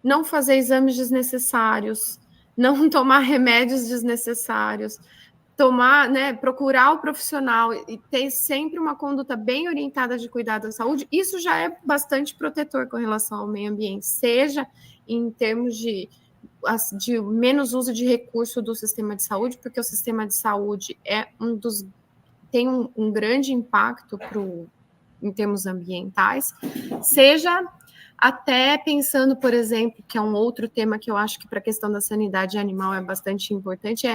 B: não fazer exames desnecessários, não tomar remédios desnecessários, procurar o profissional e ter sempre uma conduta bem orientada de cuidado da saúde, isso já é bastante protetor com relação ao meio ambiente, seja em termos de menos uso de recurso do sistema de saúde, porque o sistema de saúde tem um grande impacto em termos ambientais, seja até pensando, por exemplo, que é um outro tema que eu acho que para a questão da sanidade animal é bastante importante,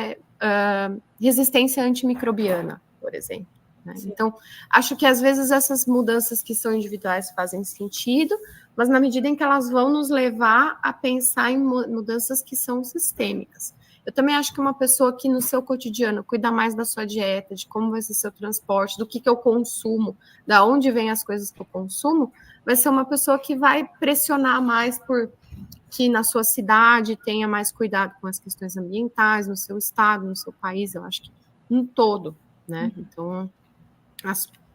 B: resistência antimicrobiana, por exemplo. Né? Então, acho que às vezes essas mudanças que são individuais fazem sentido, mas na medida em que elas vão nos levar a pensar em mudanças que são sistêmicas. Eu também acho que uma pessoa que no seu cotidiano cuida mais da sua dieta, de como vai ser seu transporte, do que eu consumo, da onde vêm as coisas que eu consumo, vai ser uma pessoa que vai pressionar mais por que na sua cidade tenha mais cuidado com as questões ambientais, no seu estado, no seu país, eu acho que um todo, né? Então,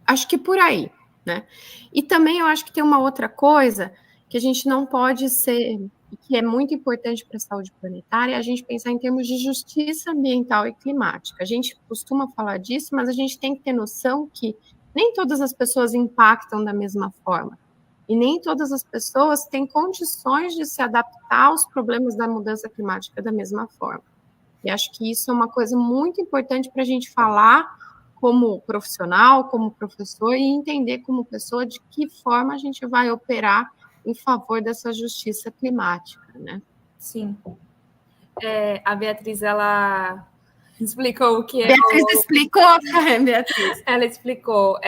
B: acho que por aí, né? E também eu acho que tem uma outra coisa que a gente não pode que é muito importante para a saúde planetária, é a gente pensar em termos de justiça ambiental e climática. A gente costuma falar disso, mas a gente tem que ter noção que nem todas as pessoas impactam da mesma forma. E nem todas as pessoas têm condições de se adaptar aos problemas da mudança climática da mesma forma. E acho que isso é uma coisa muito importante para a gente falar como profissional, como professor, e entender como pessoa de que forma a gente vai operar em favor dessa justiça climática, né?
C: Sim. A Beatriz, ela explicou o que é...
B: Beatriz explicou, Beatriz.
C: Ela explicou.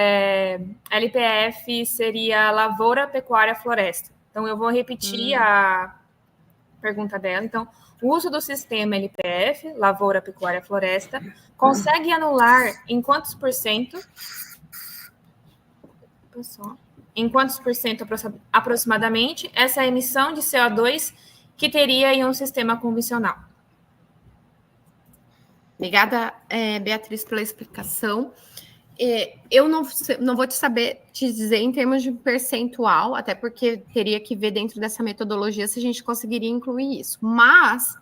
C: LPF seria Lavoura, Pecuária, Floresta. Então, eu vou repetir a pergunta dela. Então, o uso do sistema LPF, Lavoura, Pecuária, Floresta, consegue anular em quantos por cento? Em quantos por cento aproximadamente essa emissão de CO2 que teria em um sistema convencional?
B: Obrigada, Beatriz, pela explicação. Eu não vou te dizer em termos de percentual, até porque teria que ver dentro dessa metodologia se a gente conseguiria incluir isso. Mas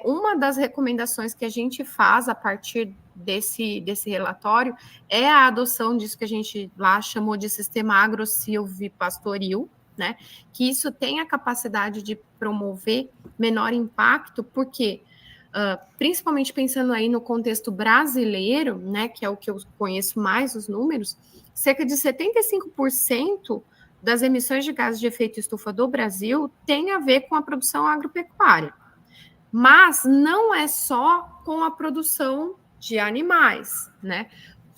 B: uma das recomendações que a gente faz a partir desse relatório é a adoção disso que a gente lá chamou de sistema agro-silvipastoril, né? Que isso tem a capacidade de promover menor impacto, porque principalmente pensando aí no contexto brasileiro, né, que é o que eu conheço mais os números, cerca de 75% das emissões de gases de efeito estufa do Brasil tem a ver com a produção agropecuária. Mas não é só com a produção de animais, né?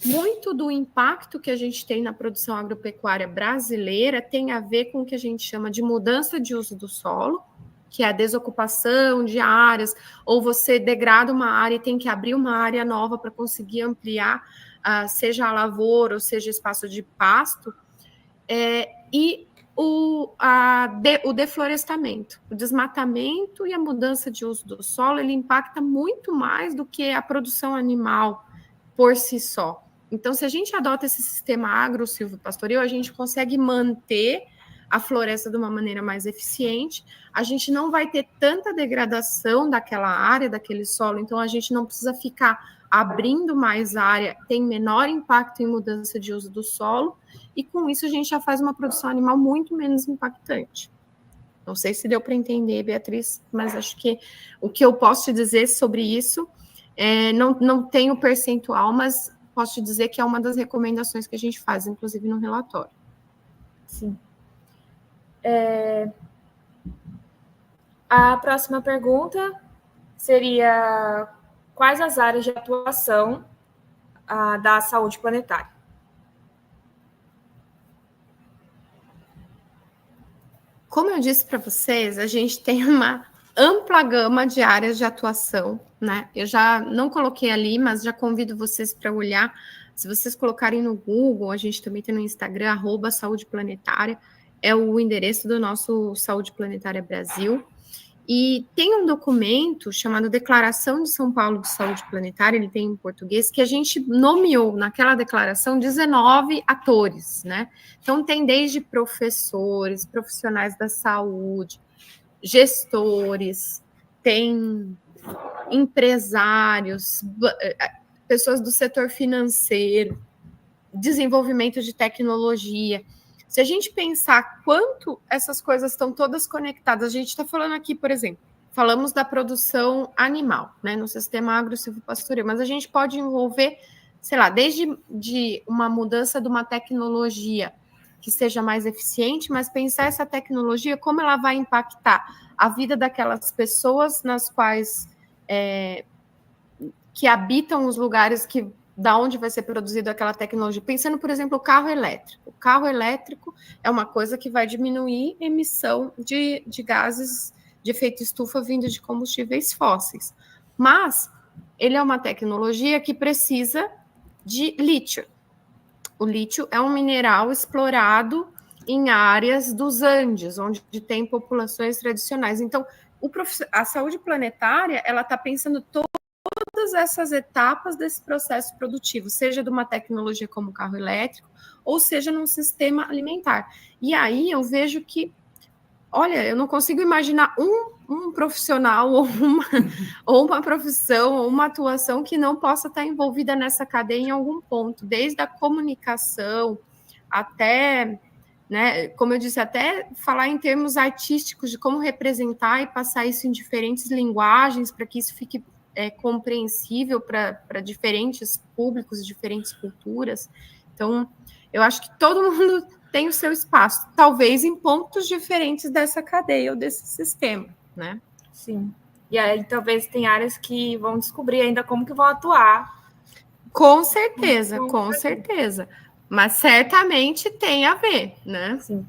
B: Muito do impacto que a gente tem na produção agropecuária brasileira tem a ver com o que a gente chama de mudança de uso do solo, que é a desocupação de áreas, ou você degrada uma área e tem que abrir uma área nova para conseguir ampliar, seja a lavoura ou seja espaço de pasto, e o deflorestamento, o desmatamento e a mudança de uso do solo, ele impacta muito mais do que a produção animal por si só. Então, se a gente adota esse sistema agro-silvopastoril, a gente consegue manter a floresta de uma maneira mais eficiente, a gente não vai ter tanta degradação daquela área, daquele solo, então a gente não precisa ficar abrindo mais área, tem menor impacto em mudança de uso do solo, e com isso a gente já faz uma produção animal muito menos impactante. Não sei se deu para entender, Beatriz, mas acho que o que eu posso te dizer sobre isso, não tenho percentual, mas posso te dizer que é uma das recomendações que a gente faz, inclusive no relatório.
C: Sim. A próxima pergunta seria: quais as áreas de atuação da saúde planetária?
B: Como eu disse para vocês, a gente tem uma ampla gama de áreas de atuação, né? Eu já não coloquei ali, mas já convido vocês para olhar. Se vocês colocarem no Google, a gente também tem no Instagram, @saudeplanetária, é o endereço do nosso Saúde Planetária Brasil. E tem um documento chamado Declaração de São Paulo de Saúde Planetária, ele tem em português, que a gente nomeou naquela declaração 19 atores, né? Então tem desde professores, profissionais da saúde, gestores, tem empresários, pessoas do setor financeiro, desenvolvimento de tecnologia. Se a gente pensar quanto essas coisas estão todas conectadas, a gente está falando aqui, por exemplo, falamos da produção animal, né, no sistema agro-silvopastoril, mas a gente pode envolver, sei lá, desde uma mudança de uma tecnologia que seja mais eficiente, mas pensar essa tecnologia, como ela vai impactar a vida daquelas pessoas nas quais que habitam os lugares da onde vai ser produzida aquela tecnologia. Pensando, por exemplo, o carro elétrico. O carro elétrico é uma coisa que vai diminuir a emissão de gases de efeito estufa vindo de combustíveis fósseis. Mas ele é uma tecnologia que precisa de lítio. O lítio é um mineral explorado em áreas dos Andes, onde tem populações tradicionais. Então, a saúde planetária, ela está pensando todas essas etapas desse processo produtivo, seja de uma tecnologia como o carro elétrico, ou seja num sistema alimentar. E aí eu vejo que, olha, eu não consigo imaginar um profissional ou uma profissão ou uma atuação que não possa estar envolvida nessa cadeia em algum ponto, desde a comunicação até, né, como eu disse, até falar em termos artísticos de como representar e passar isso em diferentes linguagens para que isso fique compreensível para diferentes públicos, diferentes culturas. Então, eu acho que todo mundo tem o seu espaço, talvez em pontos diferentes dessa cadeia ou desse sistema, né?
C: Sim. E aí, talvez tem áreas que vão descobrir ainda como que vão atuar.
B: Com certeza, com certeza. Mas certamente tem a ver, né?
C: Sim.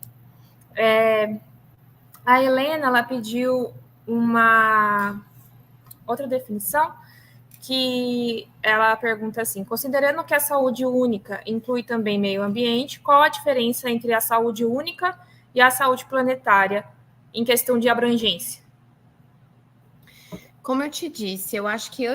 C: A Helena, ela pediu uma outra definição, que ela pergunta assim: considerando que a saúde única inclui também meio ambiente, qual a diferença entre a saúde única e a saúde planetária em questão de abrangência?
B: Como eu te disse, eu acho que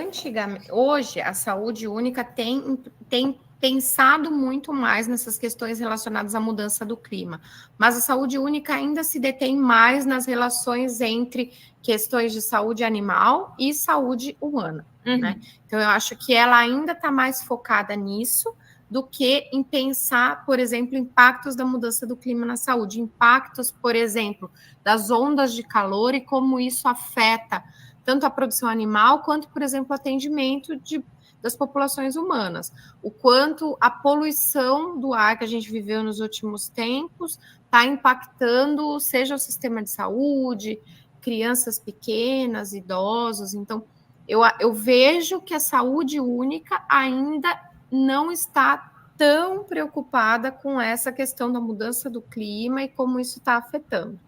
B: hoje a saúde única tem pensado muito mais nessas questões relacionadas à mudança do clima, mas a saúde única ainda se detém mais nas relações entre questões de saúde animal e saúde humana, né? Então eu acho que ela ainda está mais focada nisso do que em pensar, por exemplo, impactos da mudança do clima na saúde, impactos, por exemplo, das ondas de calor e como isso afeta tanto a produção animal quanto, por exemplo, o atendimento das populações humanas. O quanto a poluição do ar que a gente viveu nos últimos tempos está impactando, seja o sistema de saúde, crianças pequenas, idosos. Então, eu vejo que a saúde única ainda não está tão preocupada com essa questão da mudança do clima e como isso está afetando.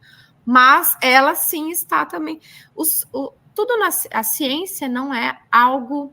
B: Mas ela sim está também... a ciência não é algo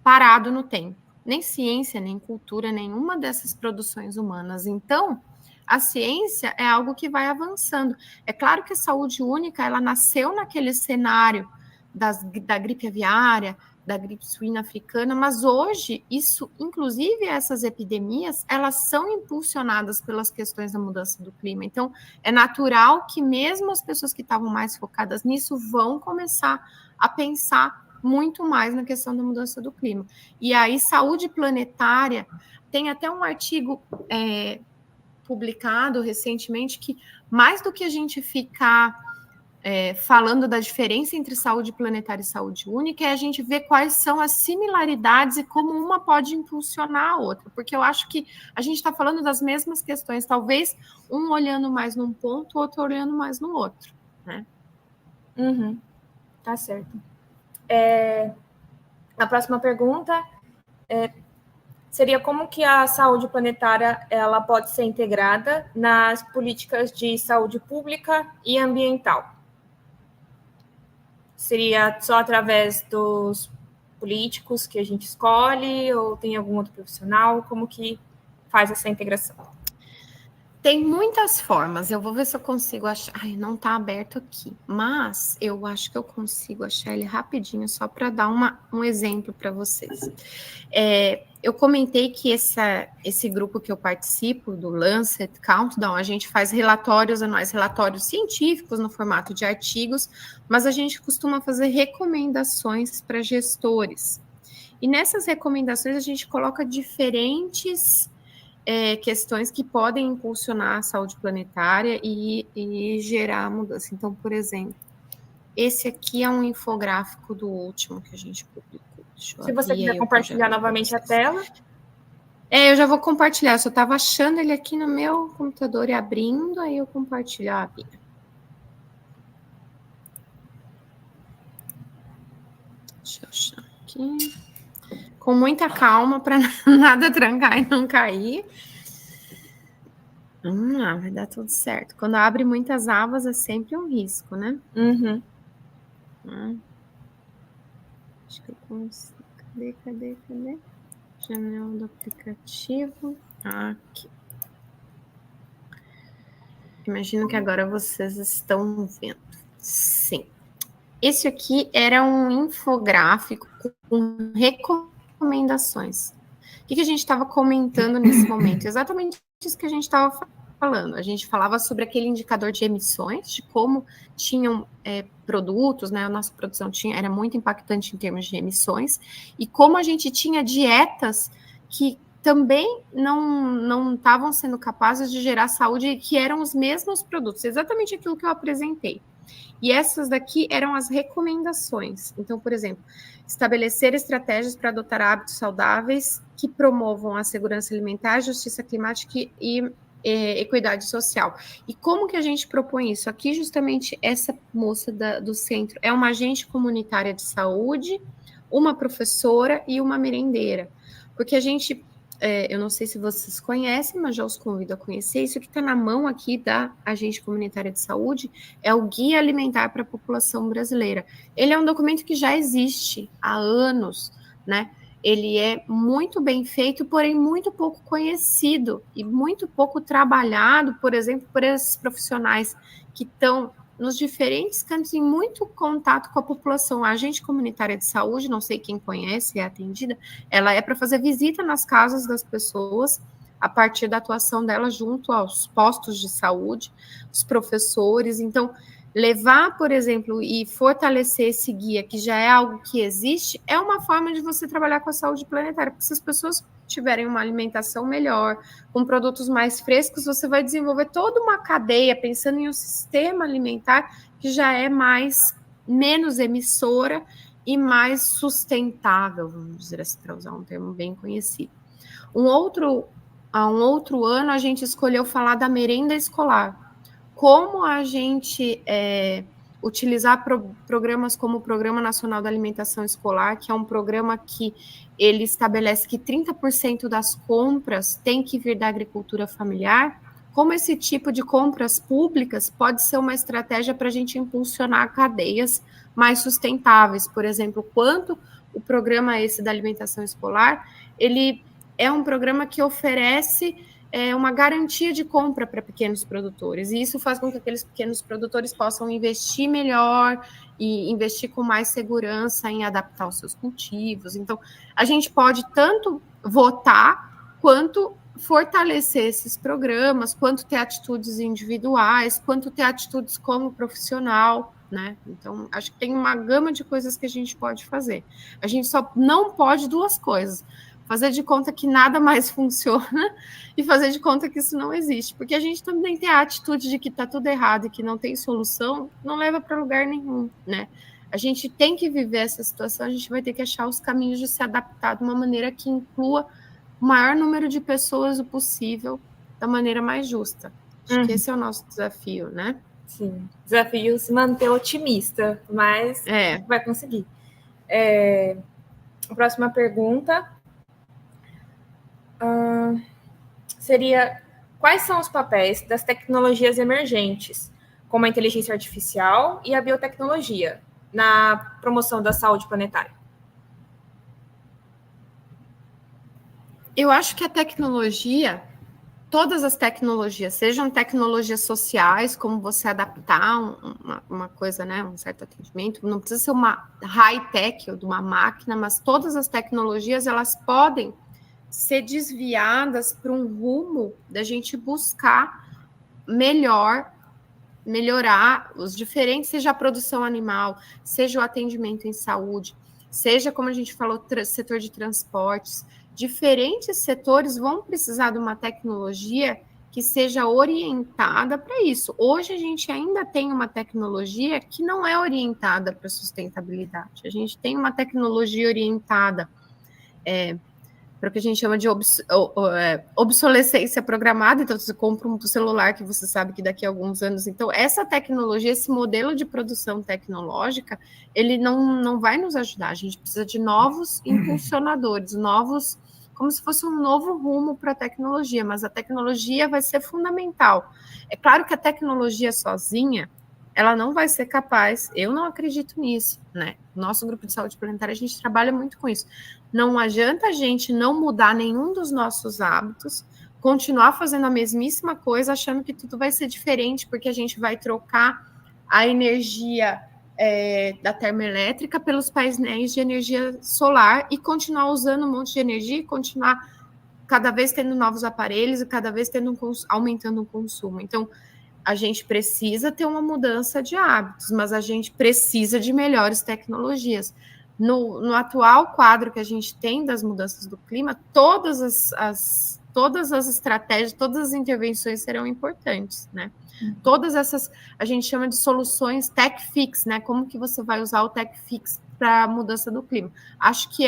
B: parado no tempo. Nem ciência, nem cultura, nenhuma dessas produções humanas. Então, a ciência é algo que vai avançando. É claro que a saúde única, ela nasceu naquele cenário da gripe aviária, da gripe suína africana, mas hoje, isso, inclusive essas epidemias, elas são impulsionadas pelas questões da mudança do clima. Então, é natural que mesmo as pessoas que estavam mais focadas nisso vão começar a pensar muito mais na questão da mudança do clima. E aí, saúde planetária, tem até um artigo publicado recentemente que, mais do que a gente ficar falando da diferença entre saúde planetária e saúde única, é a gente ver quais são as similaridades e como uma pode impulsionar a outra, porque eu acho que a gente está falando das mesmas questões, talvez um olhando mais num ponto, outro olhando mais no outro, né?
C: Tá certo. A próxima pergunta seria como que a saúde planetária ela pode ser integrada nas políticas de saúde pública e ambiental? Seria só através dos políticos que a gente escolhe, ou tem algum outro profissional? Como que faz essa integração?
B: Tem muitas formas, eu vou ver se eu consigo achar. Ai, não está aberto aqui, mas eu acho que eu consigo achar ele rapidinho, só para dar um exemplo para vocês. Eu comentei que esse grupo que eu participo, do Lancet Countdown, a gente faz relatórios anuais, relatórios científicos no formato de artigos, mas a gente costuma fazer recomendações para gestores. E nessas recomendações a gente coloca diferentes questões que podem impulsionar a saúde planetária e gerar mudança. Então, por exemplo, esse aqui é um infográfico do último que a gente publicou.
C: Se você quiser compartilhar novamente a tela.
B: Eu já vou compartilhar. Eu só estava achando ele aqui no meu computador e abrindo, aí eu compartilho a Bia. Deixa eu achar aqui. Com muita calma, para nada trancar e não cair. Vamos lá, vai dar tudo certo. Quando abre muitas abas é sempre um risco, né?
C: Uhum.
B: Acho que eu consigo. Cadê? Janela do aplicativo. Aqui. Imagino que agora vocês estão vendo. Sim. Esse aqui era um infográfico com recomendações. O que a gente estava comentando nesse momento? Exatamente isso que a gente estava falando. A gente falava sobre aquele indicador de emissões, de como tinham produtos, né? A nossa produção era muito impactante em termos de emissões, e como a gente tinha dietas que também não estavam sendo capazes de gerar saúde, que eram os mesmos produtos, exatamente aquilo que eu apresentei. E essas daqui eram as recomendações. Então, por exemplo, estabelecer estratégias para adotar hábitos saudáveis que promovam a segurança alimentar, justiça climática e equidade social. E como que a gente propõe isso? Aqui, justamente, essa moça do centro é uma agente comunitária de saúde, uma professora e uma merendeira. Porque a gente... eu não sei se vocês conhecem, mas já os convido a conhecer. Isso que está na mão aqui da Agente Comunitária de Saúde é o Guia Alimentar para a População Brasileira. Ele é um documento que já existe há anos, né? Ele é muito bem feito, porém muito pouco conhecido e muito pouco trabalhado, por exemplo, por esses profissionais que estão nos diferentes cantos, em muito contato com a população. A agente comunitária de saúde, não sei quem conhece, é atendida, ela é para fazer visita nas casas das pessoas, a partir da atuação dela junto aos postos de saúde, os professores. Então, levar, por exemplo, e fortalecer esse guia, que já é algo que existe, é uma forma de você trabalhar com a saúde planetária, porque se as pessoas tiverem uma alimentação melhor, com produtos mais frescos, você vai desenvolver toda uma cadeia, pensando em um sistema alimentar que já é menos emissora e mais sustentável, vamos dizer assim, para usar um termo bem conhecido. Há um outro ano, a gente escolheu falar da merenda escolar. Como a gente utilizar programas como o Programa Nacional da Alimentação Escolar, que é um programa que ele estabelece que 30% das compras tem que vir da agricultura familiar, como esse tipo de compras públicas pode ser uma estratégia para a gente impulsionar cadeias mais sustentáveis. Por exemplo, quanto o programa esse da alimentação escolar, ele é um programa que oferece uma garantia de compra para pequenos produtores, e isso faz com que aqueles pequenos produtores possam investir melhor e investir com mais segurança em adaptar os seus cultivos. Então, a gente pode tanto votar, quanto fortalecer esses programas, quanto ter atitudes individuais, quanto ter atitudes como profissional, né? Então, acho que tem uma gama de coisas que a gente pode fazer. A gente só não pode duas coisas: fazer de conta que nada mais funciona e fazer de conta que isso não existe. Porque a gente também tem a atitude de que está tudo errado e que não tem solução, não leva para lugar nenhum, né? A gente tem que viver essa situação, a gente vai ter que achar os caminhos de se adaptar de uma maneira que inclua o maior número de pessoas o possível, da maneira mais justa. Acho que esse é o nosso desafio, né?
C: Sim, desafio se manter otimista, mas vai conseguir. A próxima pergunta seria: quais são os papéis das tecnologias emergentes, como a inteligência artificial e a biotecnologia, na promoção da saúde planetária?
B: Eu acho que a tecnologia, todas as tecnologias, sejam tecnologias sociais, como você adaptar uma coisa, né, um certo atendimento, não precisa ser uma high-tech ou de uma máquina, mas todas as tecnologias, elas podem ser desviadas para um rumo da gente buscar melhorar os diferentes, seja a produção animal, seja o atendimento em saúde, seja, como a gente falou, setor de transportes. Diferentes setores vão precisar de uma tecnologia que seja orientada para isso. Hoje a gente ainda tem uma tecnologia que não é orientada para sustentabilidade. A gente tem uma tecnologia orientada para o que a gente chama de obsolescência programada. Então, você compra um celular que você sabe que daqui a alguns anos... Então, essa tecnologia, esse modelo de produção tecnológica, ele não vai nos ajudar. A gente precisa de novos impulsionadores, como se fosse um novo rumo para a tecnologia, mas a tecnologia vai ser fundamental. É claro que a tecnologia sozinha, ela não vai ser capaz, eu não acredito nisso, né? Nosso grupo de saúde planetária, a gente trabalha muito com isso. Não adianta a gente não mudar nenhum dos nossos hábitos, continuar fazendo a mesmíssima coisa, achando que tudo vai ser diferente, porque a gente vai trocar a energia da termoelétrica pelos painéis de energia solar e continuar usando um monte de energia e continuar cada vez tendo novos aparelhos e cada vez aumentando o consumo. Então, a gente precisa ter uma mudança de hábitos, mas a gente precisa de melhores tecnologias. No atual quadro que a gente tem das mudanças do clima, todas as estratégias, todas as intervenções serão importantes, né? Todas essas, a gente chama de soluções tech fix, né? Como que você vai usar o tech fix para a mudança do clima? Acho que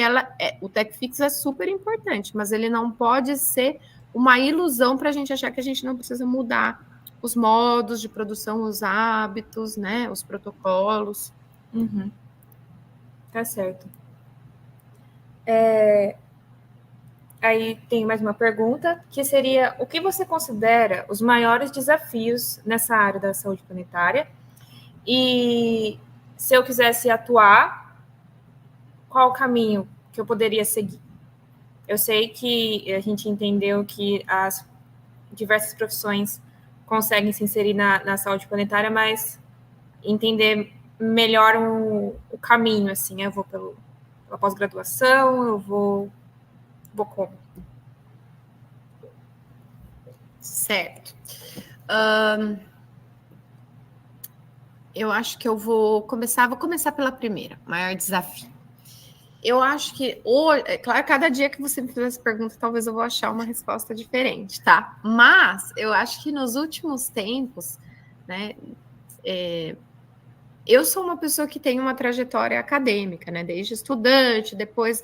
B: o tech fix é super importante, mas ele não pode ser uma ilusão para a gente achar que a gente não precisa mudar os modos de produção, os hábitos, né? Os protocolos.
C: Uhum. Tá certo. Aí tem mais uma pergunta, que seria: o que você considera os maiores desafios nessa área da saúde planetária? E se eu quisesse atuar, qual o caminho que eu poderia seguir? Eu sei que a gente entendeu que as diversas profissões conseguem se inserir na saúde planetária, mas entender melhor o caminho, assim, eu vou pela pós-graduação, eu vou como?
B: Certo. Eu acho que vou começar pela primeira, maior desafio. Eu acho que hoje, é claro, cada dia que você me fizer essa pergunta, talvez eu vou achar uma resposta diferente, tá? Mas eu acho que nos últimos tempos, né, eu sou uma pessoa que tem uma trajetória acadêmica, né? Desde estudante, depois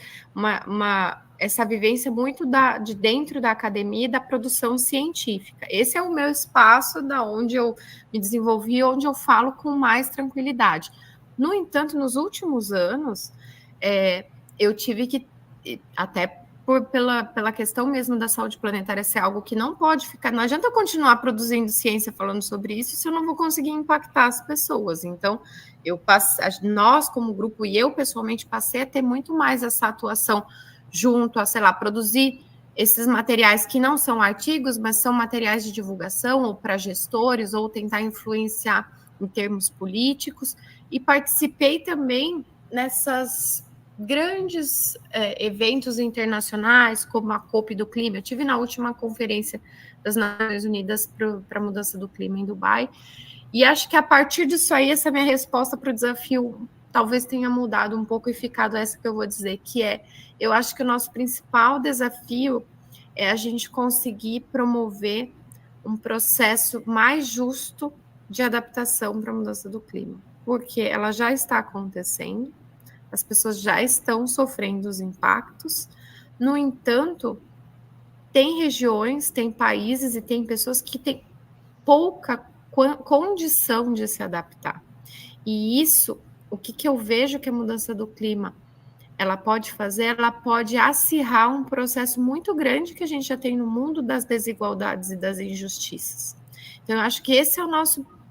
B: essa vivência muito de dentro da academia e da produção científica. Esse é o meu espaço da onde eu me desenvolvi, onde eu falo com mais tranquilidade. No entanto, nos últimos anos, eu tive que, até pela questão mesmo da saúde planetária ser algo que não pode ficar, não adianta eu continuar produzindo ciência falando sobre isso se eu não vou conseguir impactar as pessoas. Então, nós como grupo e eu pessoalmente passei a ter muito mais essa atuação junto a, sei lá, produzir esses materiais que não são artigos, mas são materiais de divulgação ou para gestores, ou tentar influenciar em termos políticos, e participei também nessas grandes eventos internacionais, como a COP do Clima. Eu tive na última conferência das Nações Unidas para a mudança do clima em Dubai, e acho que a partir disso aí, essa minha resposta para o desafio talvez tenha mudado um pouco e ficado essa que eu vou dizer, que eu acho que o nosso principal desafio é a gente conseguir promover um processo mais justo de adaptação para a mudança do clima, porque ela já está acontecendo, as pessoas já estão sofrendo os impactos. No entanto, tem regiões, tem países e tem pessoas que têm pouca condição de se adaptar. E isso, o que eu vejo que a mudança do clima ela pode fazer, ela pode acirrar um processo muito grande que a gente já tem no mundo das desigualdades e das injustiças. Então, eu acho que esse é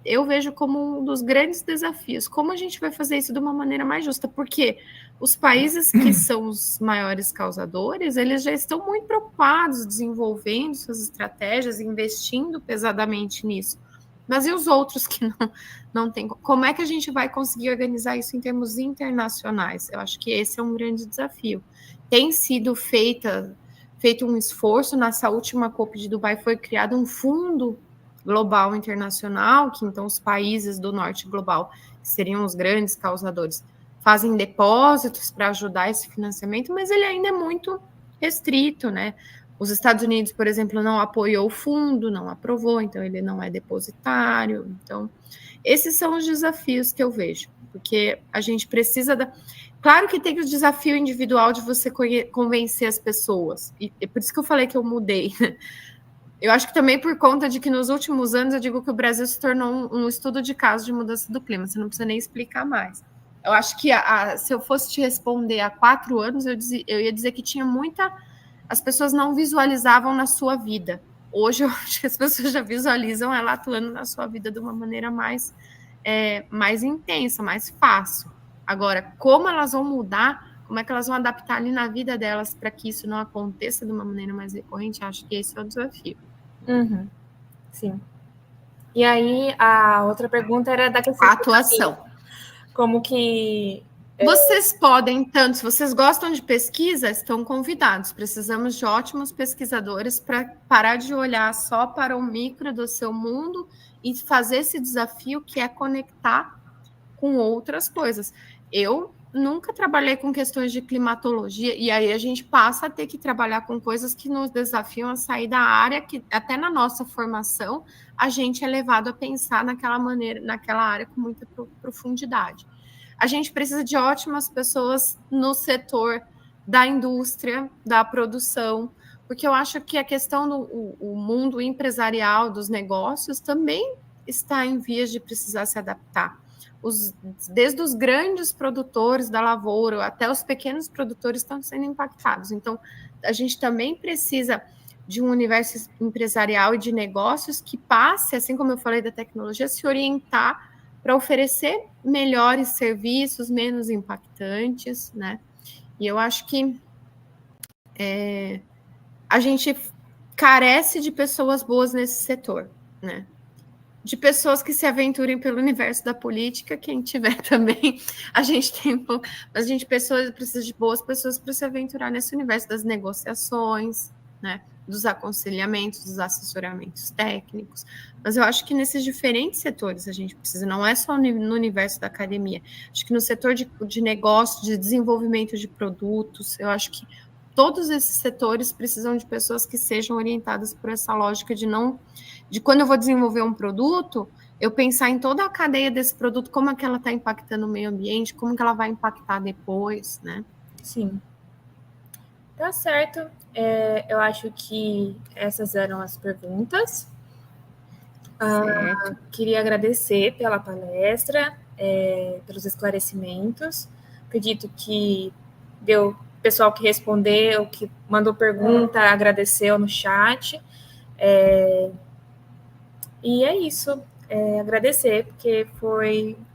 B: eu vejo como um dos grandes desafios. Como a gente vai fazer isso de uma maneira mais justa? Por quê? Os países que são os maiores causadores, eles já estão muito preocupados, desenvolvendo suas estratégias, investindo pesadamente nisso. Mas e os outros que não têm? Como é que a gente vai conseguir organizar isso em termos internacionais? Eu acho que esse é um grande desafio. Tem sido feito um esforço. Nessa última COP de Dubai foi criado um fundo global internacional, que então os países do norte global, que seriam os grandes causadores, fazem depósitos para ajudar esse financiamento, mas ele ainda é muito restrito, né? Os Estados Unidos, por exemplo, não apoiou o fundo, não aprovou, então ele não é depositário. Então, esses são os desafios que eu vejo, porque a gente precisa da... Claro que tem o desafio individual de você convencer as pessoas, e é por isso que eu falei que eu mudei. Eu acho que também por conta de que nos últimos anos eu digo que o Brasil se tornou um estudo de caso de mudança do clima, você não precisa nem explicar mais. Eu acho que se eu fosse te responder há 4 anos, eu ia dizer que tinha muita... As pessoas não visualizavam na sua vida. Hoje eu acho que as pessoas já visualizam ela atuando na sua vida de uma maneira mais intensa, mais fácil. Agora, como elas vão mudar, como é que elas vão adaptar ali na vida delas para que isso não aconteça de uma maneira mais recorrente, acho que esse é o desafio.
C: Uhum. Sim. E aí, a outra pergunta era da questão
B: a atuação.
C: Como que...
B: Vocês podem, tanto, se vocês gostam de pesquisa, estão convidados. Precisamos de ótimos pesquisadores para parar de olhar só para o micro do seu mundo e fazer esse desafio que é conectar com outras coisas. Eu nunca trabalhei com questões de climatologia, e aí a gente passa a ter que trabalhar com coisas que nos desafiam a sair da área, que até na nossa formação a gente é levado a pensar naquela área com muita profundidade. A gente precisa de ótimas pessoas no setor da indústria, da produção, porque eu acho que a questão do mundo empresarial, dos negócios, também está em vias de precisar se adaptar. Desde os grandes produtores da lavoura até os pequenos produtores estão sendo impactados. Então, a gente também precisa de um universo empresarial e de negócios que passe, assim como eu falei da tecnologia, se orientar para oferecer melhores serviços, menos impactantes, né? E eu acho que a gente carece de pessoas boas nesse setor, né? De pessoas que se aventurem pelo universo da política, quem tiver também, a gente precisa de boas pessoas para se aventurar nesse universo das negociações, né? Dos aconselhamentos, dos assessoramentos técnicos, mas eu acho que nesses diferentes setores a gente precisa, não é só no universo da academia, acho que no setor de negócio, de desenvolvimento de produtos, eu acho que todos esses setores precisam de pessoas que sejam orientadas por essa lógica de quando eu vou desenvolver um produto, eu pensar em toda a cadeia desse produto, como é que ela está impactando o meio ambiente, como que ela vai impactar depois, né?
C: Sim. Tá certo. Eu acho que essas eram as perguntas. Queria agradecer pela palestra, pelos esclarecimentos. Acredito que deu pessoal que respondeu, que mandou pergunta, agradeceu no chat. E é isso. Agradecer, porque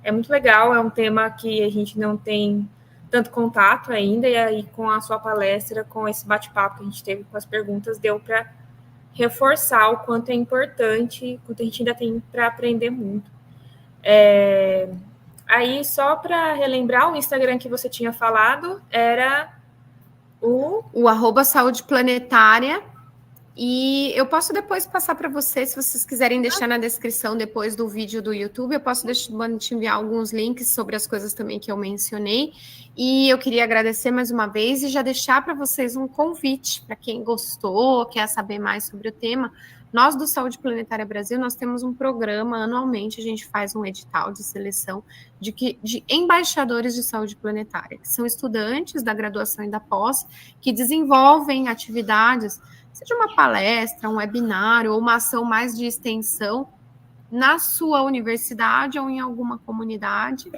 C: é muito legal, é um tema que a gente não tem tanto contato ainda, e aí com a sua palestra, com esse bate-papo que a gente teve com as perguntas, deu para reforçar o quanto é importante, quanto a gente ainda tem para aprender muito. Aí, só para relembrar, o Instagram que você tinha falado era o
B: @saúde planetária. E eu posso depois passar para vocês, se vocês quiserem deixar na descrição depois do vídeo do YouTube, eu posso te enviar alguns links sobre as coisas também que eu mencionei. E eu queria agradecer mais uma vez e já deixar para vocês um convite para quem gostou, quer saber mais sobre o tema. Nós do Saúde Planetária Brasil, nós temos um programa, anualmente a gente faz um edital de seleção de embaixadores de saúde planetária, que são estudantes da graduação e da pós, que desenvolvem atividades, seja uma palestra, um webinário ou uma ação mais de extensão na sua universidade ou em alguma comunidade,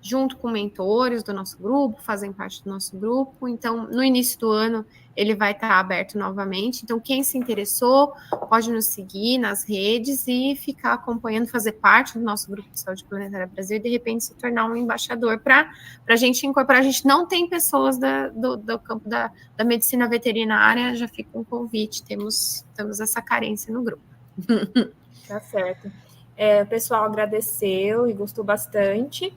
B: junto com mentores do nosso grupo, fazem parte do nosso grupo. Então, no início do ano, ele vai estar aberto novamente. Então, quem se interessou, pode nos seguir nas redes e ficar acompanhando, fazer parte do nosso grupo de saúde planetária Brasil e, de repente, se tornar um embaixador para a gente incorporar. A gente não tem pessoas do campo da medicina veterinária, já fica um convite, temos essa carência no grupo.
C: Tá certo. O pessoal agradeceu e gostou bastante.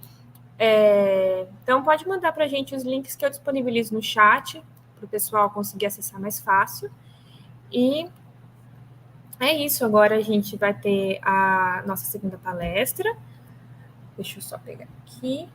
C: Então, pode mandar para a gente os links que eu disponibilizo no chat, para o pessoal conseguir acessar mais fácil. E é isso. Agora a gente vai ter a nossa segunda palestra. Deixa eu só pegar aqui.